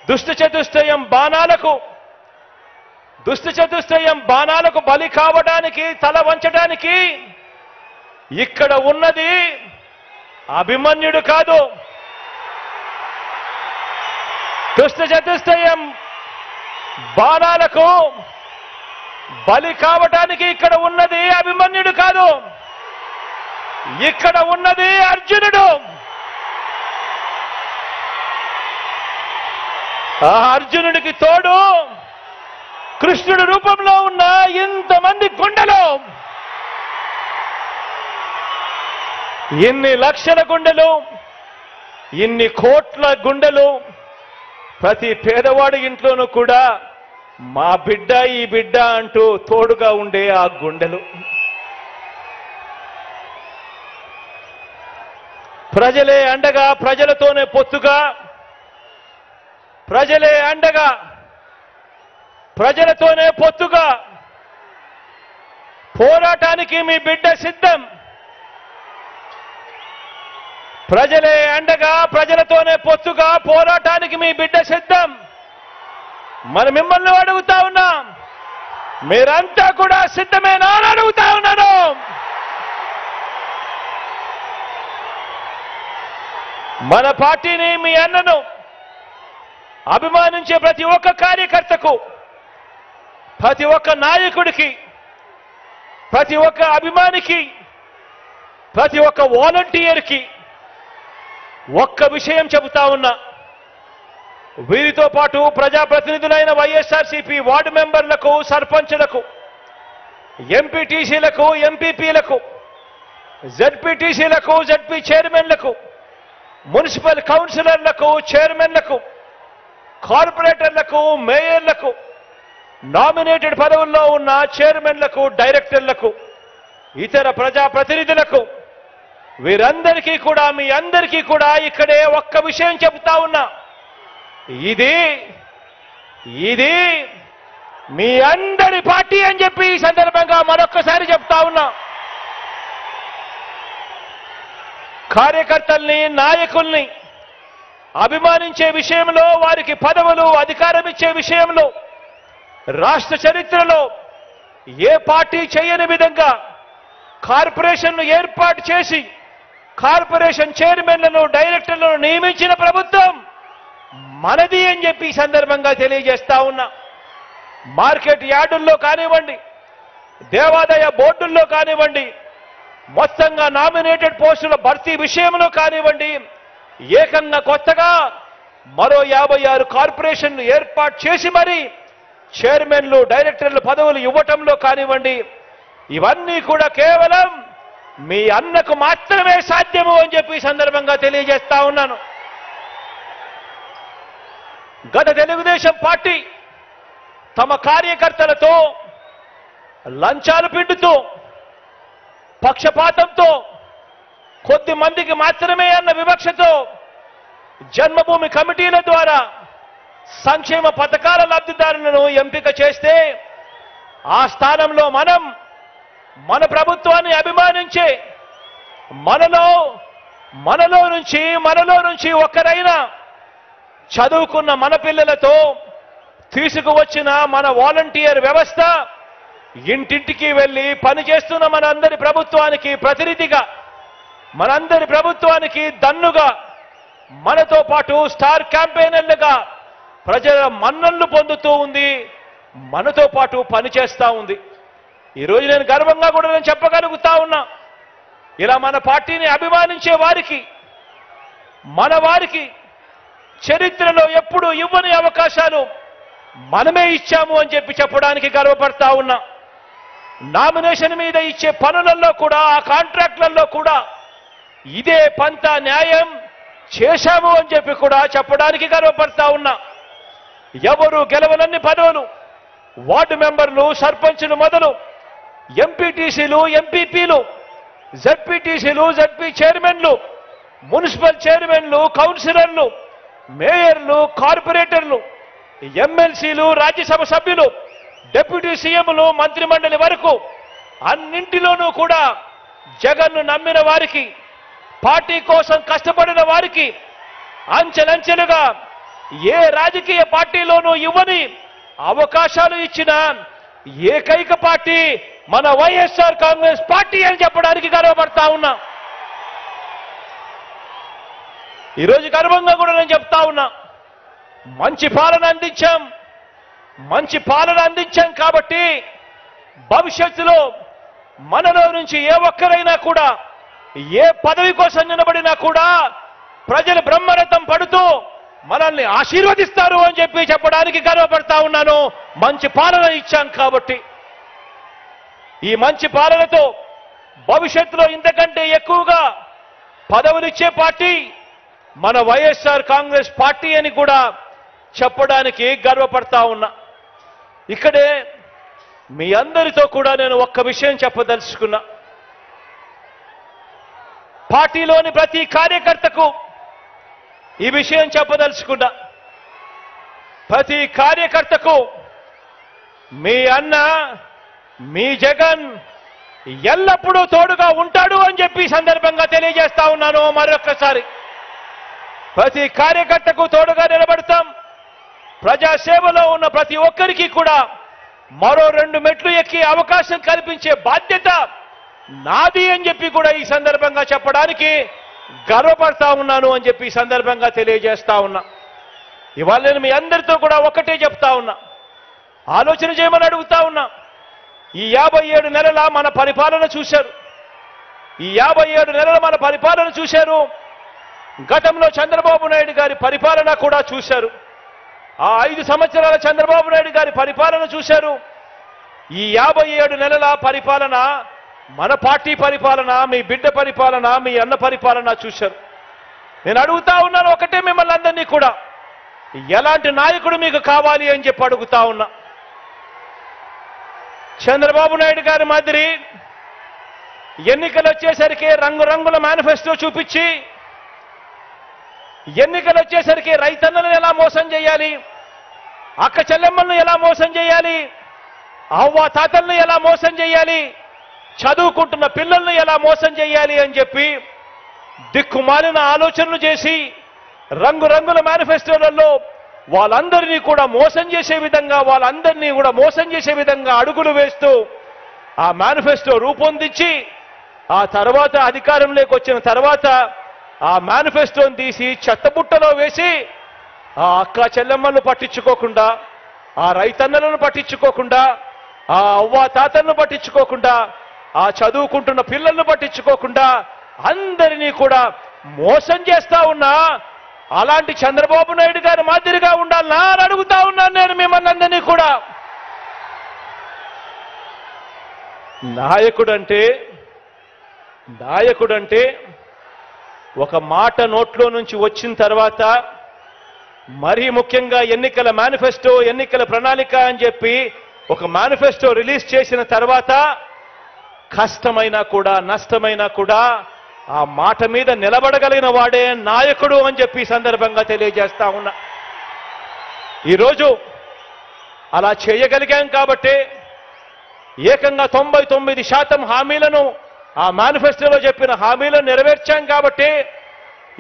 దుష్ట చతుష్టయం బాణాలకు బలి కావడానికి, తల వంచడానికి ఇక్కడ ఉన్నది అభిమన్యుడు కాదు. దుష్ట చతుష్టయం బాణాలకు బలి కావటానికి ఇక్కడ ఉన్నది అభిమన్యుడు కాదు, ఇక్కడ ఉన్నది అర్జునుడు. ఆ అర్జునుడికి తోడు కృష్ణుడి రూపంలో ఉన్న ఇంతమంది గుండెలు, ఇన్ని లక్షల గుండెలు, ఇన్ని కోట్ల గుండెలు, ప్రతి పేదవాడి ఇంట్లోనూ కూడా మా బిడ్డ ఈ బిడ్డ అంటూ తోడుగా ఉండే ఆ గుండెలు. ప్రజలే అండగా, ప్రజలతోనే పొత్తుగా, ప్రజలే అండగా, ప్రజలతోనే పొత్తుగా పోరాటానికి మీ బిడ్డ సిద్ధం. ప్రజలే అండగా, ప్రజలతోనే పొత్తుగా పోరాటానికి మీ బిడ్డ సిద్ధం. మరి మిమ్మల్ని అడుగుతా ఉన్నాం, మీరంతా కూడా సిద్ధమేనా అని అడుగుతా ఉన్నాను. మన పార్టీని, మీ అన్నను అభిమానించే ప్రతి ఒక్క కార్యకర్తకు, ప్రతి ఒక్క నాయకుడికి, ప్రతి ఒక్క అభిమానికి, ప్రతి ఒక్క వాలంటీర్కి ఒక్క విషయం చెబుతా ఉన్నా. వీరితో పాటు ప్రజాప్రతినిధులైన వైఎస్ఆర్సీపీ వార్డు మెంబర్లకు, సర్పంచులకు, ఎంపీటీసీలకు, ఎంపీపీలకు, జెడ్పీటీసీలకు, జెడ్పీ చైర్మన్లకు, మున్సిపల్ కౌన్సిలర్లకు, చైర్మన్లకు, కార్పొరేటర్లకు, మేయర్లకు, నామినేటెడ్ పదవుల్లో ఉన్న చైర్మన్లకు, డైరెక్టర్లకు, ఇతర ప్రజాప్రతినిధులకు, వీరందరికీ కూడా, మీ అందరికీ కూడా ఇక్కడే ఒక్క విషయం చెబుతా ఉన్నా. ఇది మీ అందరి పార్టీ అని చెప్పి ఈ సందర్భంగా మరొక్కసారి చెప్తా ఉన్నా. కార్యకర్తల్ని, నాయకుల్ని అభిమానించే విషయంలో, వారికి పదవులు, అధికారం ఇచ్చే విషయంలో రాష్ట్ర చరిత్రలో ఏ పార్టీ చేయని విధంగా కార్పొరేషన్ను ఏర్పాటు చేసి కార్పొరేషన్ చైర్మన్లను, డైరెక్టర్లను నియమించిన ప్రభుత్వం మనది అని చెప్పి ఈ సందర్భంగా తెలియజేస్తా ఉన్నా. మార్కెట్ యార్డుల్లో కానివ్వండి, దేవాదాయ బోర్డుల్లో కానివ్వండి, మొత్తంగా నామినేటెడ్ పోస్టుల భర్తీ విషయంలో కానివ్వండి, ఏకంగా కొత్తగా మరో 56 కార్పొరేషన్లు ఏర్పాటు చేసి మరి చైర్మన్లు, డైరెక్టర్లు పదవులు ఇవ్వటంలో కానివ్వండి, ఇవన్నీ కూడా కేవలం మీ అన్నకు మాత్రమే సాధ్యము అని చెప్పి ఈ సందర్భంగా తెలియజేస్తా ఉన్నాను. గత తెలుగుదేశం పార్టీ తమ కార్యకర్తలతో లంచాలు పిండుతూ, పక్షపాతంతో, కొద్ది మందికి మాత్రమే అన్న వివక్షతో జన్మభూమి కమిటీల ద్వారా సంక్షేమ పథకాల లబ్ధిదారులను ఎంపిక చేస్తే, ఆ స్థానంలో మన ప్రభుత్వాన్ని అభిమానించే మనలో నుంచి ఒక్కరైనా చదువుకున్న మన పిల్లలతో తీసుకువచ్చిన మన వాలంటీర్ వ్యవస్థ ఇంటింటికి వెళ్ళి పనిచేస్తున్న మనందరి ప్రభుత్వానికి ప్రతినిధిగా, మనందరి ప్రభుత్వానికి దన్నుగా, మనతో పాటు స్టార్ క్యాంపెయినర్లుగా ప్రజల మన్ననలు పొందుతూ ఉంది, మనతో పాటు పనిచేస్తూ ఉంది. ఈరోజు నేను గర్వంగా కూడా చెప్పగలుగుతా ఉన్నా, ఇలా మన పార్టీని అభిమానించే వారికి, మన వారికి చరిత్రలో ఎప్పుడూ ఇవ్వని అవకాశాలు మనమే ఇచ్చాము అని చెప్పడానికి గర్వపడతా ఉన్నా. నామినేషన్ మీద ఇచ్చే పనులలో కూడా, ఆ కాంట్రాక్ట్లలో కూడా ఇదే పంత న్యాయం చేశాము అని చెప్పి కూడా చెప్పడానికి గర్వపడతా ఉన్నా. ఎవరు గెలవనన్ని పదవులు వార్డు మెంబర్లు, సర్పంచులు మొదలు ఎంపీటీసీలు, ఎంపీపీలు, జెడ్పీటీసీలు, జెడ్పీ చైర్మన్లు, మున్సిపల్ చైర్మన్లు, కౌన్సిలర్లు, మేయర్లు, కార్పొరేటర్లు, ఎమ్మెల్సీలు, రాజ్యసభ సభ్యులు, డిప్యూటీ సీఎంలు, మంత్రిమండలి వరకు అన్నింటిలోనూ కూడా జగన్ను నమ్మిన వారికి, పార్టీ కోసం కష్టపడిన వారికి అంచెలంచెలుగా ఏ రాజకీయ పార్టీలోనూ ఇవ్వని అవకాశాలు ఇచ్చిన ఏకైక పార్టీ మన వైఎస్ఆర్ కాంగ్రెస్ పార్టీ అని చెప్పడానికి గర్వపడతా ఉన్నా. ఈరోజు గర్వంగా కూడా నేను చెప్తా ఉన్నా, మంచి పాలన అందించాం కాబట్టి భవిష్యత్తులో మనలో నుంచి ఏ ఒక్కరైనా కూడా ఏ పదవి కోసం నిలబడినా కూడా ప్రజలు బ్రహ్మరథం పడుతూ మనల్ని ఆశీర్వదిస్తారు అని చెప్పడానికి గర్వపడతా ఉన్నాను. మంచి పాలన ఇచ్చాం కాబట్టి ఈ మంచి పాలనతో భవిష్యత్తులో ఇంతకంటే ఎక్కువగా పదవులిచ్చే పార్టీ మన వైఎస్ఆర్ కాంగ్రెస్ పార్టీ అని కూడా చెప్పడానికి గర్వపడతా ఉన్నా. ఇక్కడే మీ అందరితో కూడా నేను ఒక్క విషయం చెప్పదలుచుకున్నా. పార్టీలోని ప్రతి కార్యకర్తకు ఈ విషయం చెప్పదలుచుకున్నా. ప్రతి కార్యకర్తకు మీ అన్న, మీ జగన్ ఎల్లప్పుడూ తోడుగా ఉంటాడు అని చెప్పి సందర్భంగా తెలియజేస్తా ఉన్నాను. మరొక్కసారి ప్రతి కార్యకర్తకు తోడుగా నిలబడతాం. ప్రజాసేవలో ఉన్న ప్రతి ఒక్కరికి కూడా మరో 2 మెట్లు ఎక్కి అవకాశం కల్పించే బాధ్యత నాది అని చెప్పి కూడా ఈ సందర్భంగా చెప్పడానికి గర్వపడతా ఉన్నాను అని చెప్పి ఈ సందర్భంగా తెలియజేస్తా ఉన్నా. ఇవాళ నేను మీ అందరితో కూడా ఒకటే చెప్తా ఉన్నా, ఆలోచన చేయమని అడుగుతా ఉన్నా. ఈ 57 నెలల మన పరిపాలన చూశారు. ఈ 57 నెలల మన పరిపాలన చూశారు. గతంలో చంద్రబాబు నాయుడు గారి పరిపాలన కూడా చూశారు. ఆ 5 సంవత్సరాల చంద్రబాబు నాయుడు గారి పరిపాలన చూశారు. ఈ 57 నెలల పరిపాలన మన పార్టీ పరిపాలన, మీ బిడ్డ పరిపాలన, మీ అన్న పరిపాలన చూశారు. నేను అడుగుతా ఉన్నాను ఒకటే మిమ్మల్ని అందరినీ కూడా, ఎలాంటి నాయకుడు మీకు కావాలి అని చెప్పి అడుగుతా ఉన్నా. చంద్రబాబు నాయుడు గారి మాదిరి ఎన్నికలు వచ్చేసరికి రంగురంగుల మేనిఫెస్టో చూపించి, ఎన్నికలు వచ్చేసరికి రైతన్నలను ఎలా మోసం చేయాలి, అక్క చెల్లెమ్మలను ఎలా మోసం చేయాలి, అవ్వ తాతలను ఎలా మోసం చేయాలి, చదువుకుంటున్న పిల్లలను ఎలా మోసం చేయాలి అని చెప్పి దిక్కుమాలిన ఆలోచనలు చేసి రంగురంగుల మేనిఫెస్టోలలో వాళ్ళందరినీ కూడా మోసం చేసే విధంగా అడుగులు వేస్తూ ఆ మేనిఫెస్టో రూపొందించి ఆ తర్వాత అధికారంలోకి వచ్చిన తర్వాత ఆ మేనిఫెస్టోని తీసి చెత్తబుట్టలో వేసి ఆ అక్క చెల్లెమ్మలను పట్టించుకోకుండా, ఆ రైతన్నలను పట్టించుకోకుండా, ఆ అవ్వ తాతలను పట్టించుకోకుండా, ఆ చదువుకుంటున్న పిల్లలను పట్టించుకోకుండా అందరినీ కూడా మోసం చేస్తా ఉన్నా అలాంటి చంద్రబాబు నాయుడు గారి మాదిరిగా ఉండాలనా అని అడుగుతా ఉన్నాను నేను మిమ్మల్ని అందరినీ కూడా. నాయకుడంటే ఒక మాట నోట్లో నుంచి వచ్చిన తర్వాత, మరీ ముఖ్యంగా ఎన్నికల మేనిఫెస్టో, ఎన్నికల ప్రణాళిక అని చెప్పి ఒక మేనిఫెస్టో రిలీజ్ చేసిన తర్వాత కష్టమైనా కూడా నష్టమైనా కూడా ఆ మాట మీద నిలబడగలిగిన వాడే నాయకుడు అని చెప్పి సందర్భంగా తెలియజేస్తా ఉన్నా. ఈరోజు అలా చేయగలిగాం కాబట్టి ఏకంగా 99% హామీలను, ఆ మేనిఫెస్టోలో చెప్పిన హామీలను నెరవేర్చాం కాబట్టి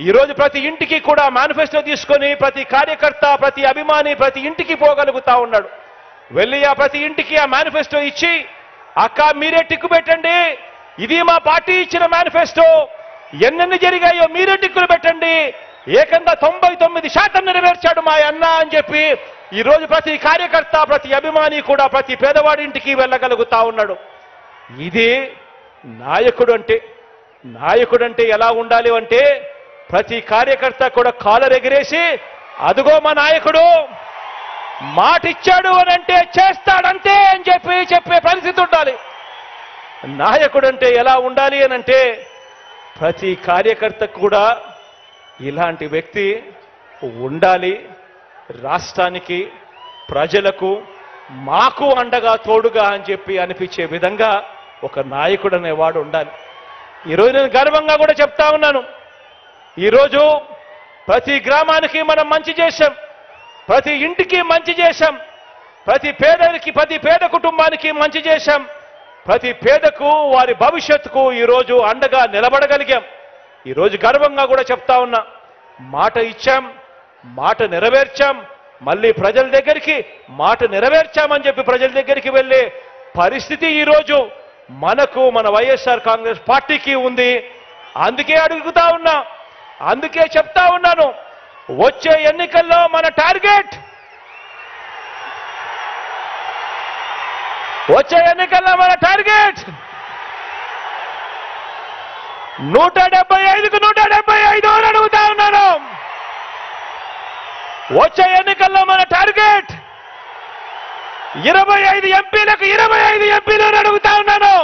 ఈరోజు ప్రతి ఇంటికి కూడా మేనిఫెస్టో తీసుకొని ప్రతి కార్యకర్త, ప్రతి అభిమాని ప్రతి ఇంటికి పోగలుగుతా ఉన్నాడు. వెళ్ళి ఆ ప్రతి ఇంటికి ఆ మేనిఫెస్టో ఇచ్చి, అక్క మీరే టిక్కు పెట్టండి, ఇది మా పార్టీ ఇచ్చిన మేనిఫెస్టో, ఎన్నెన్ని జరిగాయో మీరే టిక్కులు పెట్టండి, ఏకంగా 99% నెరవేర్చాడు మా అన్న అని చెప్పి ఈరోజు ప్రతి కార్యకర్త, ప్రతి అభిమాని కూడా ప్రతి పేదవాడి ఇంటికి వెళ్ళగలుగుతా ఉన్నాడు. ఇది నాయకుడు అంటే ఎలా ఉండాలి అంటే, ప్రతి కార్యకర్త కూడా కాలర్ ఎగిరేసి అదుగో మా నాయకుడు మాట ఇచ్చాడు అని అంటే చేస్తాడంతే అని చెప్పే పరిస్థితి ఉండాలి. నాయకుడు అంటే ఎలా ఉండాలి అని అంటే, ప్రతి కార్యకర్తకు కూడా ఇలాంటి వ్యక్తి ఉండాలి. రాష్ట్రానికి, ప్రజలకు, మాకు అండగా తోడుగా అని చెప్పి అనిపించే విధంగా ఒక నాయకుడు అనేవాడు ఉండాలి. ఈరోజు నేను గర్వంగా కూడా చెప్తా ఉన్నాను, ఈరోజు ప్రతి గ్రామానికి మనం మంచి చేశాం, ప్రతి ఇంటికి మంచి చేశాం, ప్రతి పేద కుటుంబానికి మంచి చేశాం, ప్రతి పేదకు వారి భవిష్యత్తుకు ఈరోజు అండగా నిలబడగలిగాం. ఈరోజు గర్వంగా కూడా చెప్తా ఉన్నా, మాట ఇచ్చాం, మాట నెరవేర్చాం, మళ్ళీ ప్రజల దగ్గరికి మాట నెరవేర్చామని చెప్పి ప్రజల దగ్గరికి వెళ్ళే పరిస్థితి ఈరోజు మనకు మన వైఎస్ఆర్ కాంగ్రెస్ పార్టీకి ఉంది. అందుకే అడుగుతా ఉన్నా, అందుకే చెప్తా ఉన్నాను, వచ్చే ఎన్నికల్లో మన టార్గెట్, వచ్చే ఎన్నికల్లో మన టార్గెట్ 175కు 175 అని అడుగుతా ఉన్నాను. వచ్చే ఎన్నికల్లో మన టార్గెట్ 25 ఎంపీలకు 25 ఎంపీలు అని అడుగుతా ఉన్నాను.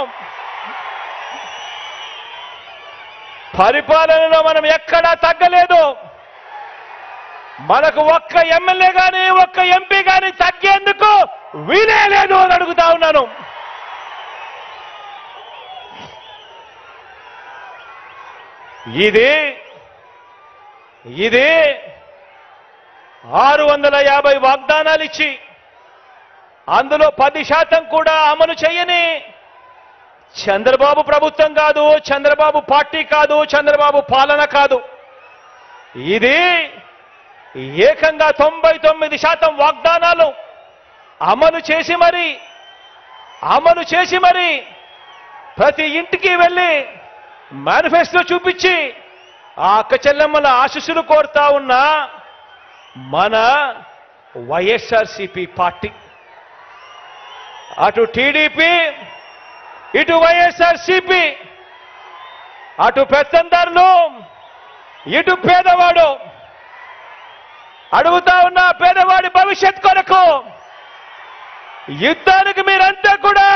పరిపాలనలో మనం ఎక్కడా తగ్గలేదు. మనకు ఒక్క ఎమ్మెల్యే గాని ఒక్క ఎంపీ గాని తగ్గేందుకు వీలే లేదు అని అడుగుతా ఉన్నాను. ఇది 650 వాగ్దానాలు ఇచ్చి అందులో 10% కూడా అమలు చేయని చంద్రబాబు ప్రభుత్వం కాదు, చంద్రబాబు పార్టీ కాదు, చంద్రబాబు పాలన కాదు. ఇది ఏకంగా 99% వాగ్దానాలు అమలు చేసి మరి ప్రతి ఇంటికి వెళ్ళి మేనిఫెస్టో చూపించి ఆ అక్క చెల్లెమ్మల ఆశీస్సులు కోరుతా ఉన్న మన వైఎస్ఆర్సీపీ పార్టీ. అటు టీడీపీ, ఇటు వైఎస్ఆర్సీపీ, అటు పెత్తందారులు, ఇటు పేదవాడు. అడుగుతా ఉన్న పేదవాడి భవిష్యత్ కొరకు యుద్ధానికి మీరంతా కూడా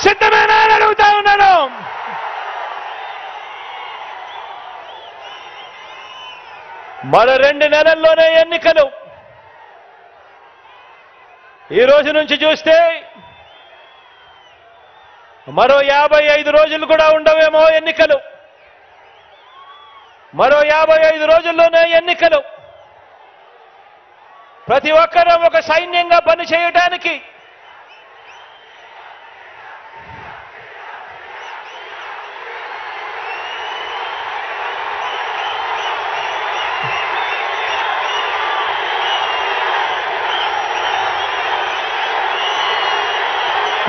సిద్ధమేనా అని అడుగుతా ఉన్నాను. మరో 2 నెలల్లోనే ఎన్నికలు. ఈ రోజు నుంచి చూస్తే మరో 55 రోజులు కూడా ఉండవేమో ఎన్నికలు. మరో 55 రోజుల్లోనే ఎన్నికలు. ప్రతి ఒక్కరూ ఒక సైన్యంగా పనిచేయడానికి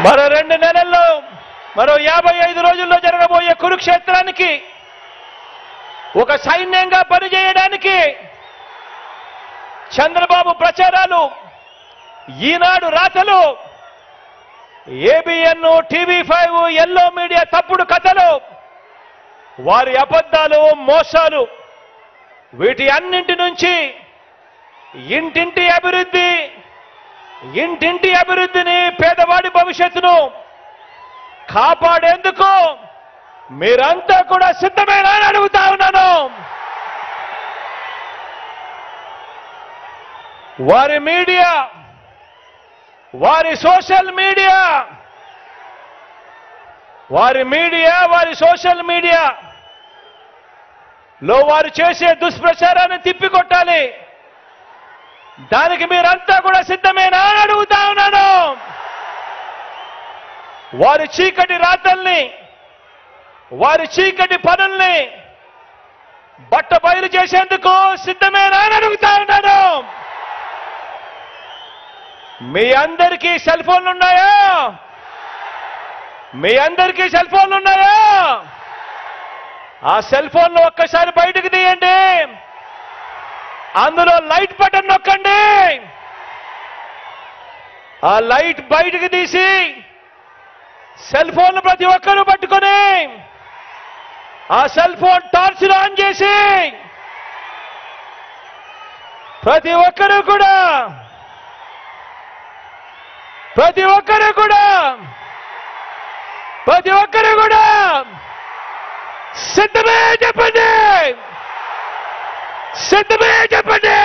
మరో 2 నెలల్లో, మరో 55 రోజుల్లో జరగబోయే కురుక్షేత్రానికి ఒక సైన్యంగా పనిచేయడానికి చంద్రబాబు ప్రచారాలు, ఈనాడు రాతలు, ఏబిఎన్, టీవీ5, ఎల్లో మీడియా తప్పుడు కథలు, వారి అబద్ధాలు, మోసాలు, వీటి అన్నింటి నుంచి ఇంటింటి అభివృద్ధిని, పేదవాడి భవిష్యత్తును కాపాడేందుకు మీరంతా కూడా సిద్ధమేనా అని అడుగుతా ఉన్నాను. వారి మీడియా, వారి సోషల్ మీడియా, వారి సోషల్ మీడియాలో వారు చేసే దుష్ప్రచారాన్ని తిప్పికొట్టాలి. దానికి మీరంతా కూడా సిద్ధమేనా అని అడుగుతా ఉన్నాను. వారి చీకటి రాతల్ని, వారి చీకటి పనుల్ని బట్ట బయలు చేసేందుకు సిద్ధమేనా అని అడుగుతా ఉన్నాను. మీ అందరికీ సెల్ ఫోన్లు ఉన్నాయా? మీ అందరికీ సెల్ ఫోన్లు ఉన్నాయా? ఆ సెల్ ఫోన్లు ఒక్కసారి బయటకు తీయండి. అందులో లైట్ బటన్ నొక్కండి. ఆ లైట్ బయటకు తీసి సెల్ ఫోన్లు ప్రతి ఒక్కరూ పట్టుకొని ఆ సెల్ ఫోన్ టార్చ్ ఆన్ చేసి ప్రతి ఒక్కరూ కూడా సిద్ధమే చెప్పండి. సిద్ధమే చెప్పండి.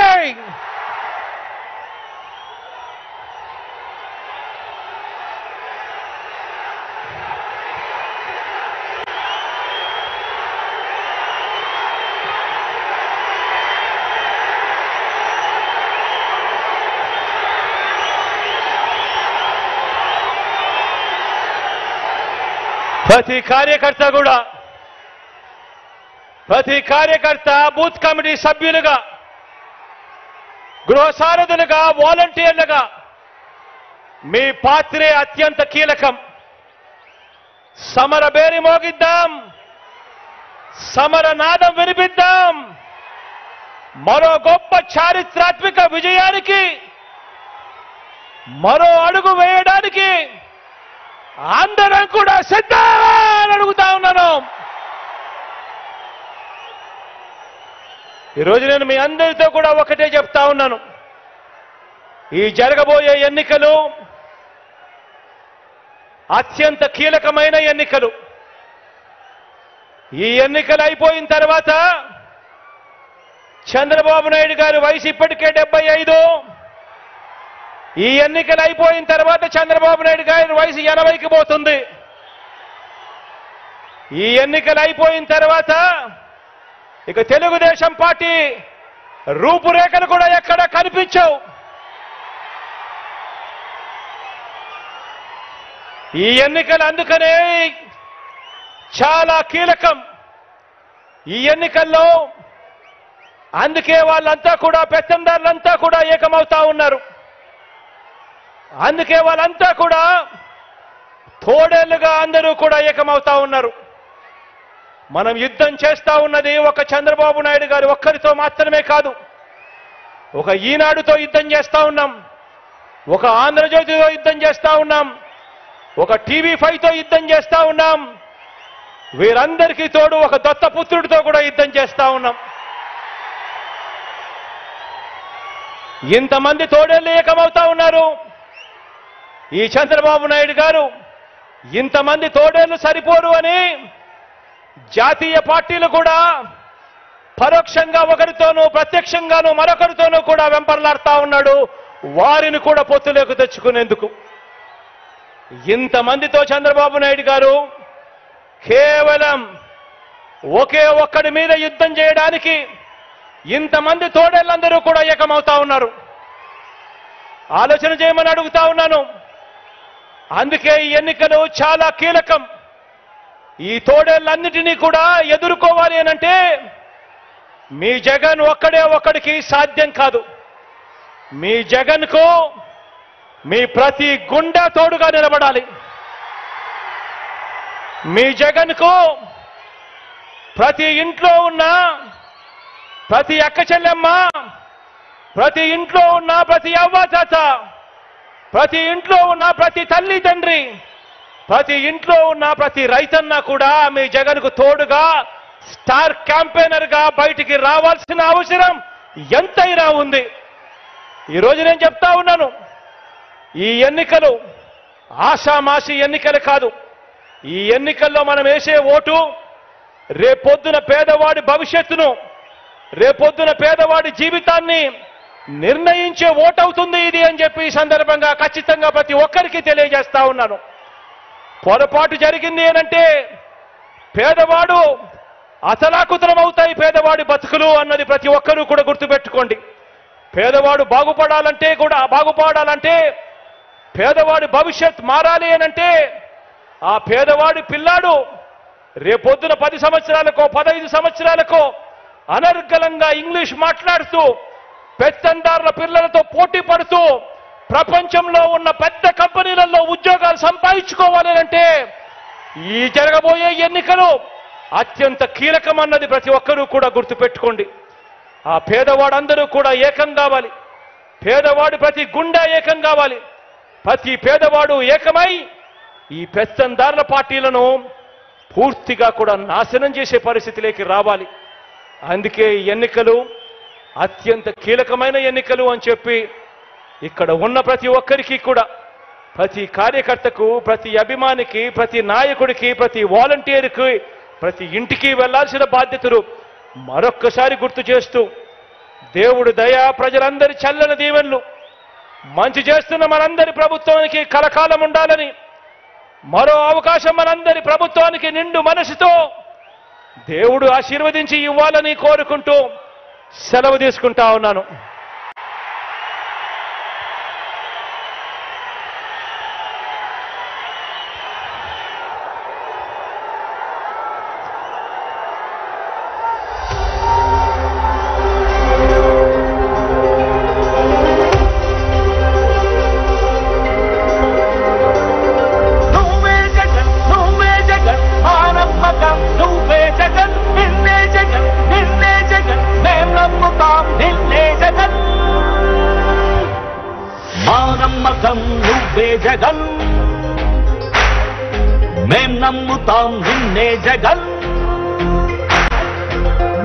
ప్రతి కార్యకర్త బూత్ కమిటీ సభ్యులుగా, గృహ సారథులుగా, వాలంటీర్లుగా మీ పాత్రే అత్యంత కీలకం. సమర బేరి మోగిద్దాం, సమర నాదం వినిపిద్దాం. మరో గొప్ప చారిత్రాత్మక విజయానికి మరో అడుగు వేయడానికి అందరం కూడా సిద్ధమా అని అడుగుతా ఉన్నాను. ఈరోజు నేను మీ అందరితో కూడా ఒకటే చెప్తా ఉన్నాను. ఈ జరగబోయే ఎన్నికలు అత్యంత కీలకమైన ఎన్నికలు. ఈ ఎన్నికలు అయిపోయిన తర్వాత చంద్రబాబు నాయుడు గారి వయసు ఇప్పటికే 75. ఈ ఎన్నికలు అయిపోయిన తర్వాత చంద్రబాబు నాయుడు గారి వయసు 80కి పోతుంది. ఈ ఎన్నికలు అయిపోయిన తర్వాత ఇక తెలుగుదేశం పార్టీ రూపురేఖలు కూడా ఎక్కడ కనిపించవు. ఈ ఎన్నికలు అందుకనే చాలా కీలకం. ఈ ఎన్నికల్లో అందుకే వాళ్ళంతా కూడా పెత్తందారులంతా కూడా ఏకమవుతా ఉన్నారు. అందుకే వాళ్ళంతా కూడా తోడేళ్లుగా అందరూ కూడా ఏకమవుతా ఉన్నారు. మనం యుద్ధం చేస్తా ఉన్నది ఒక చంద్రబాబు నాయుడు గారి ఒక్కరితో మాత్రమే కాదు. ఒక ఈనాడుతో యుద్ధం చేస్తా ఉన్నాం, ఒక ఆంధ్రజ్యోతితో యుద్ధం చేస్తా ఉన్నాం, ఒక టీవీ5తో యుద్ధం చేస్తా ఉన్నాం. వీరందరికీ తోడు ఒక దత్తపుత్రుడితో కూడా యుద్ధం చేస్తా ఉన్నాం. ఇంతమంది తోడేళ్లు ఏకమవుతా ఉన్నారు. ఈ చంద్రబాబు నాయుడు గారు ఇంతమంది తోడేళ్లు సరిపోరు అని జాతీయ పార్టీలు కూడా పరోక్షంగా ఒకరితోనూ ప్రత్యక్షంగానూ మరొకరితోనూ కూడా వెంపర్లాడుతా ఉన్నాడు, వారిని కూడా పొత్తులోకి తెచ్చుకునేందుకు. ఇంతమందితో చంద్రబాబు నాయుడు గారు కేవలం ఒకే ఒక్కడి మీద యుద్ధం చేయడానికి ఇంతమంది తోడేళ్లందరూ కూడా ఏకమవుతా ఉన్నారు. ఆలోచన చేయమని అడుగుతా ఉన్నాను. అందుకే ఈ ఎన్నికలు చాలా కీలకం. ఈ తోడేళ్లన్నిటినీ కూడా ఎదుర్కోవాలి అనంటే మీ జగన్ ఒక్కడే ఒక్కడికి సాధ్యం కాదు. మీ జగన్కు మీ ప్రతి గుండె తోడుగా నిలబడాలి. మీ జగన్కు ప్రతి ఇంట్లో ఉన్న ప్రతి అక్క చెల్లెమ్మ, ప్రతి ఇంట్లో ఉన్న ప్రతి అవ్వ తాత, ప్రతి ఇంట్లో ఉన్న ప్రతి తల్లి తండ్రి, ప్రతి ఇంట్లో ఉన్న ప్రతి రైతన్న కూడా మీ జగన్కు తోడుగా స్టార్ క్యాంపెయినర్ గా బయటికి రావాల్సిన అవసరం ఎంతైనా ఉంది. ఈరోజు నేను చెప్తా ఉన్నాను, ఈ ఎన్నికలు ఆషామాషి ఎన్నికలు కాదు. ఈ ఎన్నికల్లో మనం వేసే ఓటు రేపొద్దున పేదవాడి భవిష్యత్తును, రేపొద్దున పేదవాడి జీవితాన్ని నిర్ణయించే ఓటు అవుతుంది ఇది అని చెప్పి ఈ సందర్భంగా ఖచ్చితంగా ప్రతి ఒక్కరికి తెలియజేస్తా ఉన్నాను. పొరపాటు జరిగింది అనంటే పేదవాడు అతలాకుతలం అవుతాయి పేదవాడి బతుకులు అన్నది ప్రతి ఒక్కరూ కూడా గుర్తుపెట్టుకోండి. పేదవాడు బాగుపడాలంటే పేదవాడి భవిష్యత్ మారాలి అనంటే ఆ పేదవాడి పిల్లాడు రేపొద్దున 10 సంవత్సరాలకో 15 సంవత్సరాలకో అనర్గళంగా ఇంగ్లీష్ మాట్లాడుతూ పెత్తందారుల పిల్లలతో పోటీ పడుతూ ప్రపంచంలో ఉన్న పెద్ద కంపెనీలలో ఉద్యోగాలు సంపాదించుకోవాలి అంటే ఈ జరగబోయే ఎన్నికలు అత్యంత కీలకమన్నది ప్రతి ఒక్కరూ కూడా గుర్తుపెట్టుకోండి. ఆ పేదవాడందరూ కూడా ఏకం కావాలి. పేదవాడు ప్రతి గుండె ఏకం కావాలి. ప్రతి పేదవాడు ఏకమై ఈ పెత్తందారుల పార్టీలను పూర్తిగా కూడా నాశనం చేసే పరిస్థితిలోకి రావాలి. అందుకే ఈ ఎన్నికలు అత్యంత కీలకమైన ఎన్నికలు అని చెప్పి ఇక్కడ ఉన్న ప్రతి ఒక్కరికి కూడా, ప్రతి కార్యకర్తకు, ప్రతి అభిమానికి, ప్రతి నాయకుడికి, ప్రతి వాలంటీర్కి, ప్రతి ఇంటికి వెళ్లాల్సిన బాధ్యతలు మరొక్కసారి గుర్తు చేస్తూ దేవుడు దయ, ప్రజలందరి చల్లని దీవెనలు మంచి చేస్తున్న మనందరి ప్రభుత్వానికి కలకాలం ఉండాలని, మరో అవకాశం మనందరి ప్రభుత్వానికి నిండు మనసుతో దేవుడు ఆశీర్వదించి ఇవ్వాలని కోరుకుంటూ సెలవు తీసుకుంటా ఉన్నాను. జగన్ మేం నమ్ముతాం నిన్నే జగన్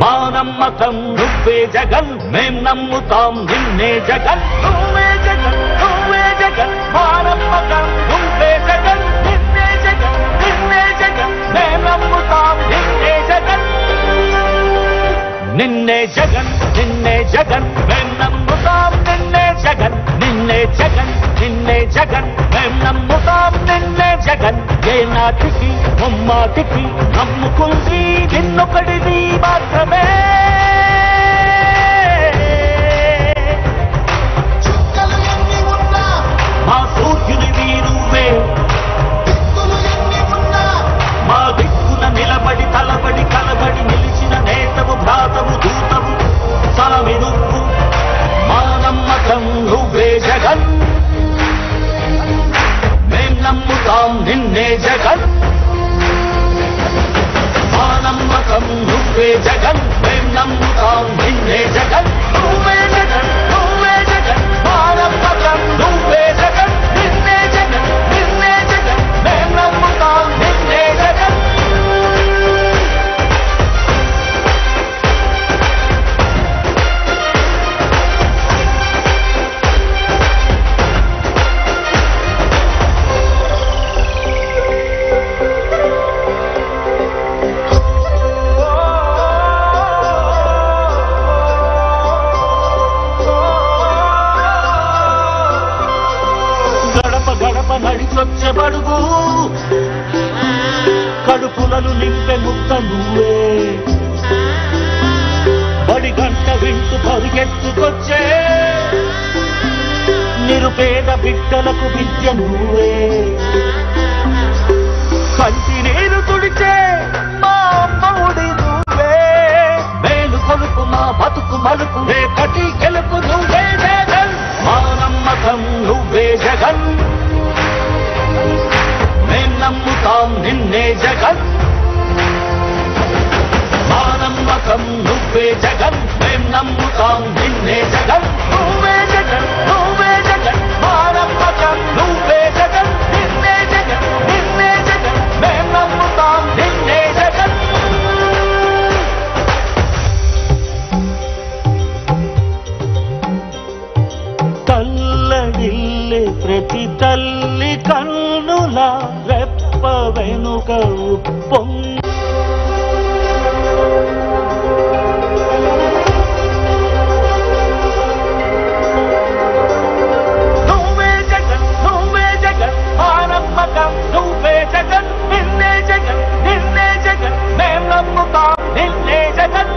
మా నమ్మకం నువ్వే జగన్ మేం నమ్ముతాం నిన్నే జగన్ నువ్వే జగన్ నువ్వే జగన్ మా నమ్మకం నువ్వే జగన్ నిన్నే జగన్ నిన్నే జగన్ మేం నమ్ముతాం నిన్నే జగన్ నిన్నే జగన్ నిన్నే జగన్ మేం నమ్ముతాం నిన్నే జగన్ నిన్నే జగన్ నిన్నే జగన్ మేం నమ్ముతాం నిన్నే జగన్ ఏ నాటికి ముమ్మాటికి నమ్ముకుంది నిన్నొకడిది మాత్రమే మా సూర్యునివి నువ్వే మా దిక్కున నిలబడి తలబడి కలబడి నిలిచిన నేతవు భ్రాతవు దూతవు సామి నువ్వు మా నమ్మకం నువ్వే జగన్ మేం నమ్ముతాం నిన్నే జగన్ మా నమ్మకం నువ్వే జగన్ మేం నమ్ముతాం నిన్నే జగన్ నువ్వే జగన్ నువ్వే జగన్ మా నమ్మకం నువ్వే జగన్ నిన్నే జగన్ నిన్నే జగన్ మేం నమ్ముతాం నిన్నే జగన్ నడిచొచ్చే బడుగు కడుపులను నింపే ముక్క నువ్వే బడి గంట వింటూ పరిగెత్తుకొచ్చే నిరుపేద బిడ్డలకు విద్య నువ్వే కంటి నీరు తుడిచే మా అమ్మఒడి నువ్వే మేలు కొలుపు మా బతుకు మలుపు రేపటి గెలుపు నువ్వే జగన్ మా నమ్మకం నువ్వే జగన్ మేం నమ్ముతాం నిన్నే జగన్ మా నమ్మకం నువ్వే జగన్ మేం నమ్ముతాం నిన్నే జగన్ నువ్వే జగన్ నువ్వే జగన్ మా నమ్మకం నువ్వే జగన్ నిన్నే జగన్ నిన్నే జగన్ మేం నమ్ముతాం నిన్నే జగన్ తల్లడిల్లే ప్రతి తల్లి కన్నుల రెప్ప వెనుక నువ్వే జగన్ నువ్వే జగన్ మా నమ్మకం నువ్వే జగన్ నిన్నే జగన్ నిన్నే జగన్ మేం నమ్ముతాం నిన్నే జగన్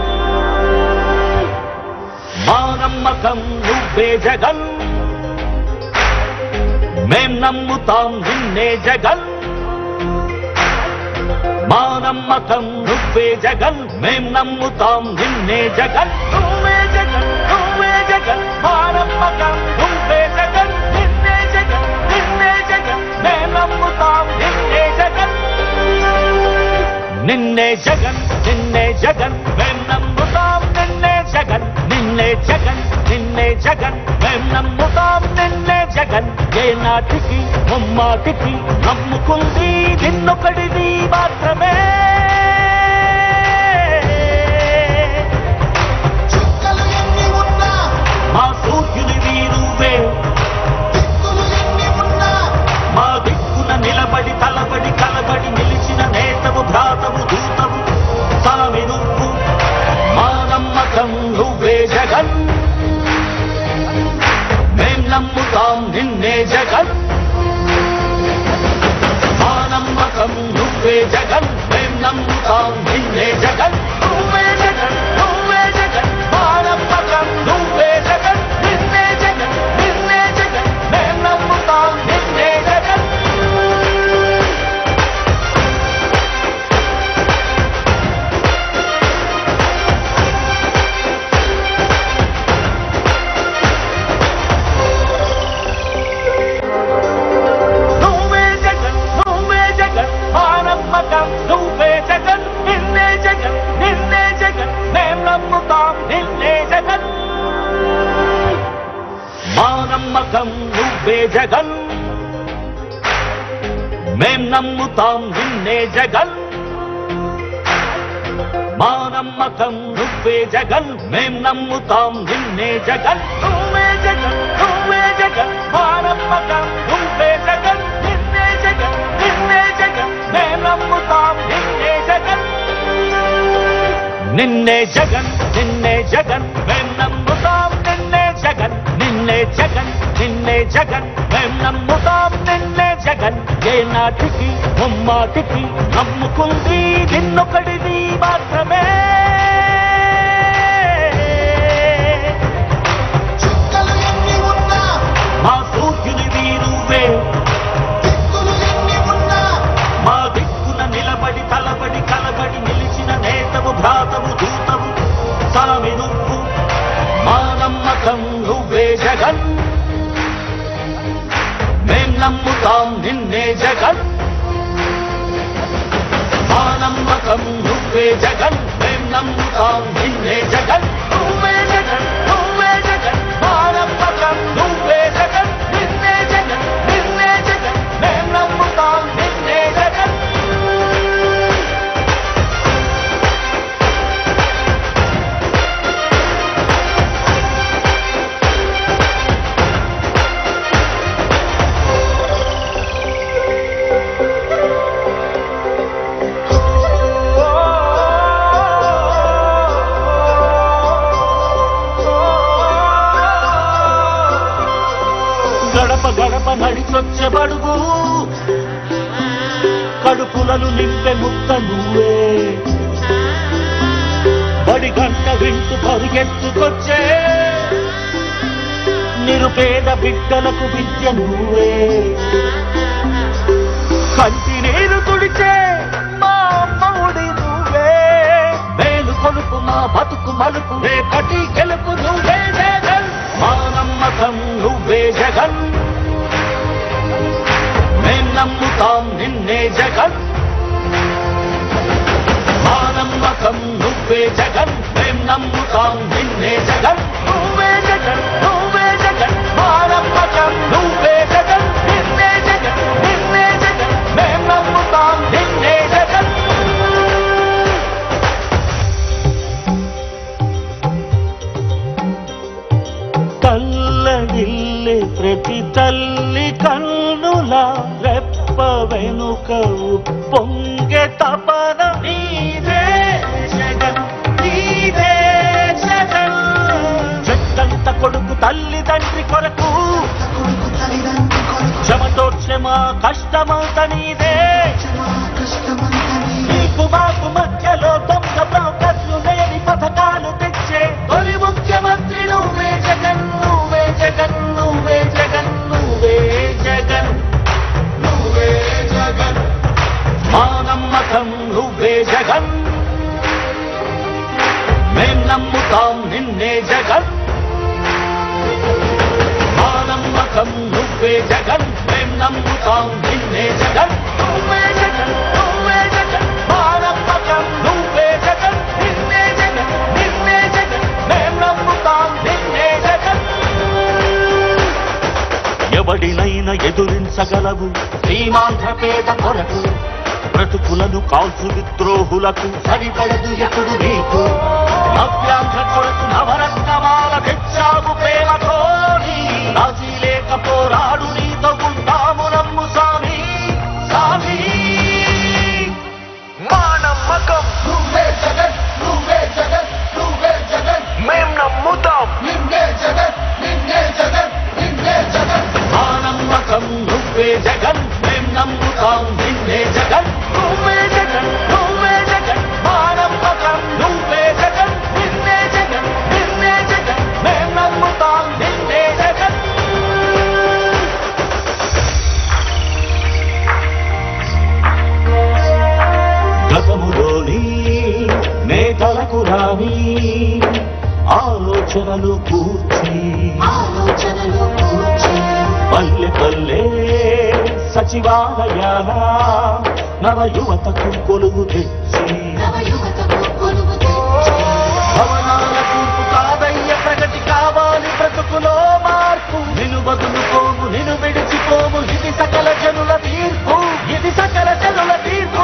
మా నమ్మకం నువ్వే జగన్ మేం నమ్ముతాం నిన్నే జగన్ మా నమ్మకం నువ్వే జగన్ మేం నమ్ముతాం నిన్నే జగన్ నువ్వే జగన్ నువ్వే జగన్ మా నమ్మకం నువ్వే జగన్ నిన్నే జగన్ నిన్నే జగన్ మేం నమ్ముతాం నిన్నే జగన్ నిన్నే జగన్ నిన్నే జగన్ మేం నమ్ముతాం నిన్నే జగన్ నిన్నే జగన్ నిన్నే జగన్ మేం నమ్ముతాం నిన్నే జగన్ ఏ నాటికి ముమ్మాటికి నమ్ముకుంది నిన్నొకడిది మాత్రమే మా సూర్యునివి నువ్వే మా దిక్కున నిలబడి తలబడి కలబడి నిలిచిన నేతవు భ్రాతవు దూతవు సామి నువ్వు మా నమ్మకం నువ్వే జగన్ మేం నమ్ముతాం నిన్నే జగన్ మా నమ్మకం నువ్వే జగన్ మేం నమ్ముతాం నిన్నే జగన్ నువ్వే జగన్ నువ్వే జగన్ మా నమ్మకం నువ్వే జగన్ నిన్నే జగన్ నిన్నే జగన్ మేం నమ్ముతాం నిన్నే జగన్ నువ్వే జగన్ నిన్నే జగన్ నిన్నే జగన్ మేం నమ్ముతాం నిన్నే జగన్ మా నమ్మకం నువ్వే జగన్ నమ్ముతాం నిన్నే జగన్ మా నమ్మకం నువ్వే జగన్ మేం నమ్ముతాం నిన్నే జగన్ నువ్వే జగన్ నువ్వే జగన్ మా నమ్మకం నువ్వే జగన్ నిన్నే జగన్ నిన్నే జగన్ మేం నమ్ముతాం నిన్నే జగన్ నిన్నే జగన్ నిన్నే జగన్ మేం నమ్ముతాం నిన్నే జగన్ నిన్నే జగన్ నిన్నే జగన్ మేం నమ్ముతాం నిన్నే జగన్ ఏ నాటికి ముమ్మాటికి నమ్ముకుంది నిన్నొకడిది మాత్రమే మా సూర్యునివి నువ్వే మా దిక్కున నిలబడి తలబడి కలబడి నిలిచిన నేతవు భ్రాతవు దూతవు సామి నువ్వు మా నమ్మకం నువ్వే జగన్ మేం నమ్ముతాం నిన్నే జగన్ మా నమ్మకం నువ్వే జగన్ మేం నమ్ముతాం నిన్నే జగన్ నువ్వే జగన్ నువ్వే జగన్ మా నమ్మకం నువ్వే జగన్ నిన్నే జగన్ నిన్నే జగన్ మేం నమ్ముతాం నిన్నే జగన్ గడప గడప నడిచొచ్చే బడుగు కడుపులను నింపే ముక్క నువ్వే బడి గంట వింటూ పరిగెత్తుకొచ్చే నిరుపేద బిడ్డలకు విద్య నువ్వే కంటి నీరు తుడిచే మా అమ్మఒడి నువ్వే మేలు కొలుపు మా బతుకు మలుపు రేపటి గెలుపు నువ్వే జగన్ మా నమ్మకం నువ్వే జగన్ మేం నమ్ముతాం నిన్నే జగన్ మా నమ్మకం నువ్వే జగన్ మేం నమ్ముతాం నిన్నే జగన్ నువ్వే జగన్ నువ్వే జగన్ మా నమ్మకం నువ్వే జగన్ నిన్నే జగన్ నిన్నే జగన్ మేం నమ్ముతాం నిన్నే జగన్ తల్లడిల్లే ప్రతి తల్లి కన్నుల రెప్ప వెనుక పొంగే తపన నీదే జగన్ నీదే జగన్ చెట్టంత కొడుకు తల్లి తండ్రి కొరకు చెమటోడ్చే మా కష్టమంత నీదే నీకు మాకు మధ్యలో దొంగ బ్రోకర్లు లేని పథకాలు తెచ్చే తొలి ముఖ్యమంత్రి నువ్వే జగన్ నువ్వే జగన్ నువ్వే జగన్ నువ్వే జగన్ నువ్వే జగన్ మా నమ్మకం నువ్వే జగన్ మేం నమ్ముతాం నిన్నే జగన్ మా నమ్మకం నువ్వే జగన్ మేం నమ్ముతాం నిన్నే జగన్ నువ్వే జగన్ నువ్వే జగన్ మా నమ్మకం నువ్వే జగన్ నిన్నే జగన్ నిన్నే జగన్ మేం నమ్ముతాం నిన్నే జగన్ ఎవడినైనా ఎదురించగలవు శ్రీమాంధ్ర పేద కొరకు బ్రతుకులను కాల్చు విద్రోహులకు సరిపడదు ఎప్పుడు నీకు నవ్యాంధ్ర కొరకు నవరత్నమాల తెచ్చావు ప్రేమతో రాజీ లేక పోరాడు నీతో ఉంటాము నమ్ము సామి సామి మా నమ్మకం నువ్వే జగన్ నువ్వే జగన్ నువ్వే జగన్ మేం నమ్ముతాం నిన్నే జగన్ నిన్నే జగన్ నిన్నే జగన్ మా నమ్మకం నువ్వే జగన్ మేం నమ్ముతాం నిన్నే జగన్ నువ్వే జగన్ నువ్వే జగన్ మా నమ్మకం నువ్వే జగన్ నిన్నే జగన్ నిన్నే జగన్ మేం నమ్ముతాం నిన్నే జగన్ గతములోని నేతలకు రాని ఆలోచనలు కూర్చి పల్లె పల్లె సచివాలయాల నవ యువతకు కొలువు తెచ్చి భవనాల కూర్పు కాదయ్య ప్రగతి కావాలి బ్రతుకులో మార్పు నిన్ను వదులుకోము నిన్ను విడిచిపోము ఇది సకల జనుల తీర్పు ఇది ఇది సకల జనుల తీర్పు.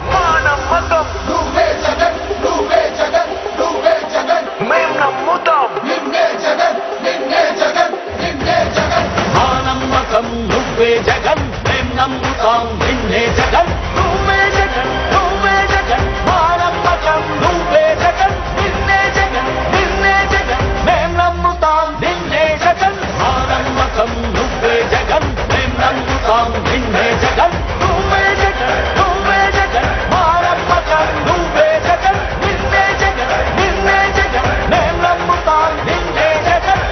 మా నమ్మకం నువ్వే జగన్ నువ్వే జగన్ నువ్వే జగన్ మేం నమ్ముతాం నిన్నే జగన్ నిన్నే జగన్ నిన్నే జగన్ మా నమ్మకం నువ్వే జగన్ మేం నమ్ముతాం నిన్నే జగన్ నువ్వే జగన్ నువ్వే జగన్ మా నమ్మకం నువ్వే జగన్ నిన్నే జగన్ నిన్నే జగన్ మేం నమ్ముతాం నిన్నే జగన్ మా నమ్మకం నువ్వే జగన్ మేం నమ్ముతాం నిన్నే జగన్ నువ్వే జగన్ నువ్వే జగన్ మా నమ్మకం నువ్వే జగన్ నిన్నే జగన్ నిన్నే జగన్ మేం నమ్ముతాం నిన్నే జగన్.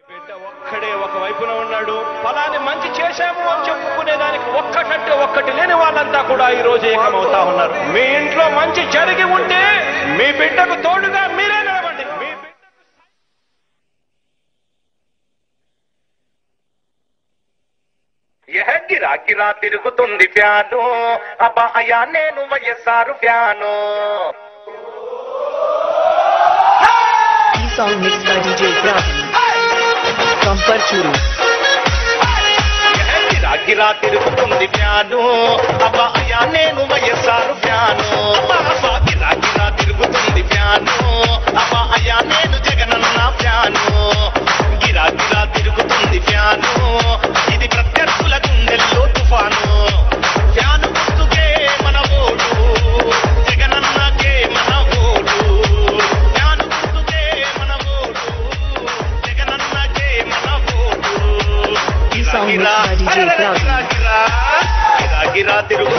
బిడ్డ ఒక్కడే ఒక వైపున ఉన్నాడు. ఫలాన్ని మంచి చేశాము అని చెప్పుకునేదానికి ఒక్కటంటే ఒక్కటి లేని వాళ్ళంతా కూడా ఈ రోజు ఏకమవుతా ఉన్నారు. మీ ఇంట్లో మంచి జరిగి ఉంటే మీ బిడ్డకు తోడుగా మీరే నిలబండి. మీ బిడ్డ గిరా గిరా తిరుగుతుంది ఫ్యాను అబ్బాయా నేను YSR fan. Song mixed by DJ Ibrahim from Parchuru. గిరా గిరా తిరుగుతుంది ఫ్యాను అబ్బాయా నేను వైఎస్ఆర్ ఫ్యాను. అబ్బా గిరా గిరా తిరుగుతుంది ఫ్యాను అబ్బాయా నేను జగనన్న ఫ్యాను. గిరా గిరా తిరుగుతుంది ఫ్యాను ఇది ప్రత్యర్థుల గుండెల్లో తుఫాను. ఫ్యాను గుర్తుకే మన ఓటు జగనన్నకే మన ఓటు. ఫ్యాను గుర్తుకే మన ఓటు జగనన్నకే మన vote. Song mixed by DJ Ibrahim. గిరా గిరా తిరుగు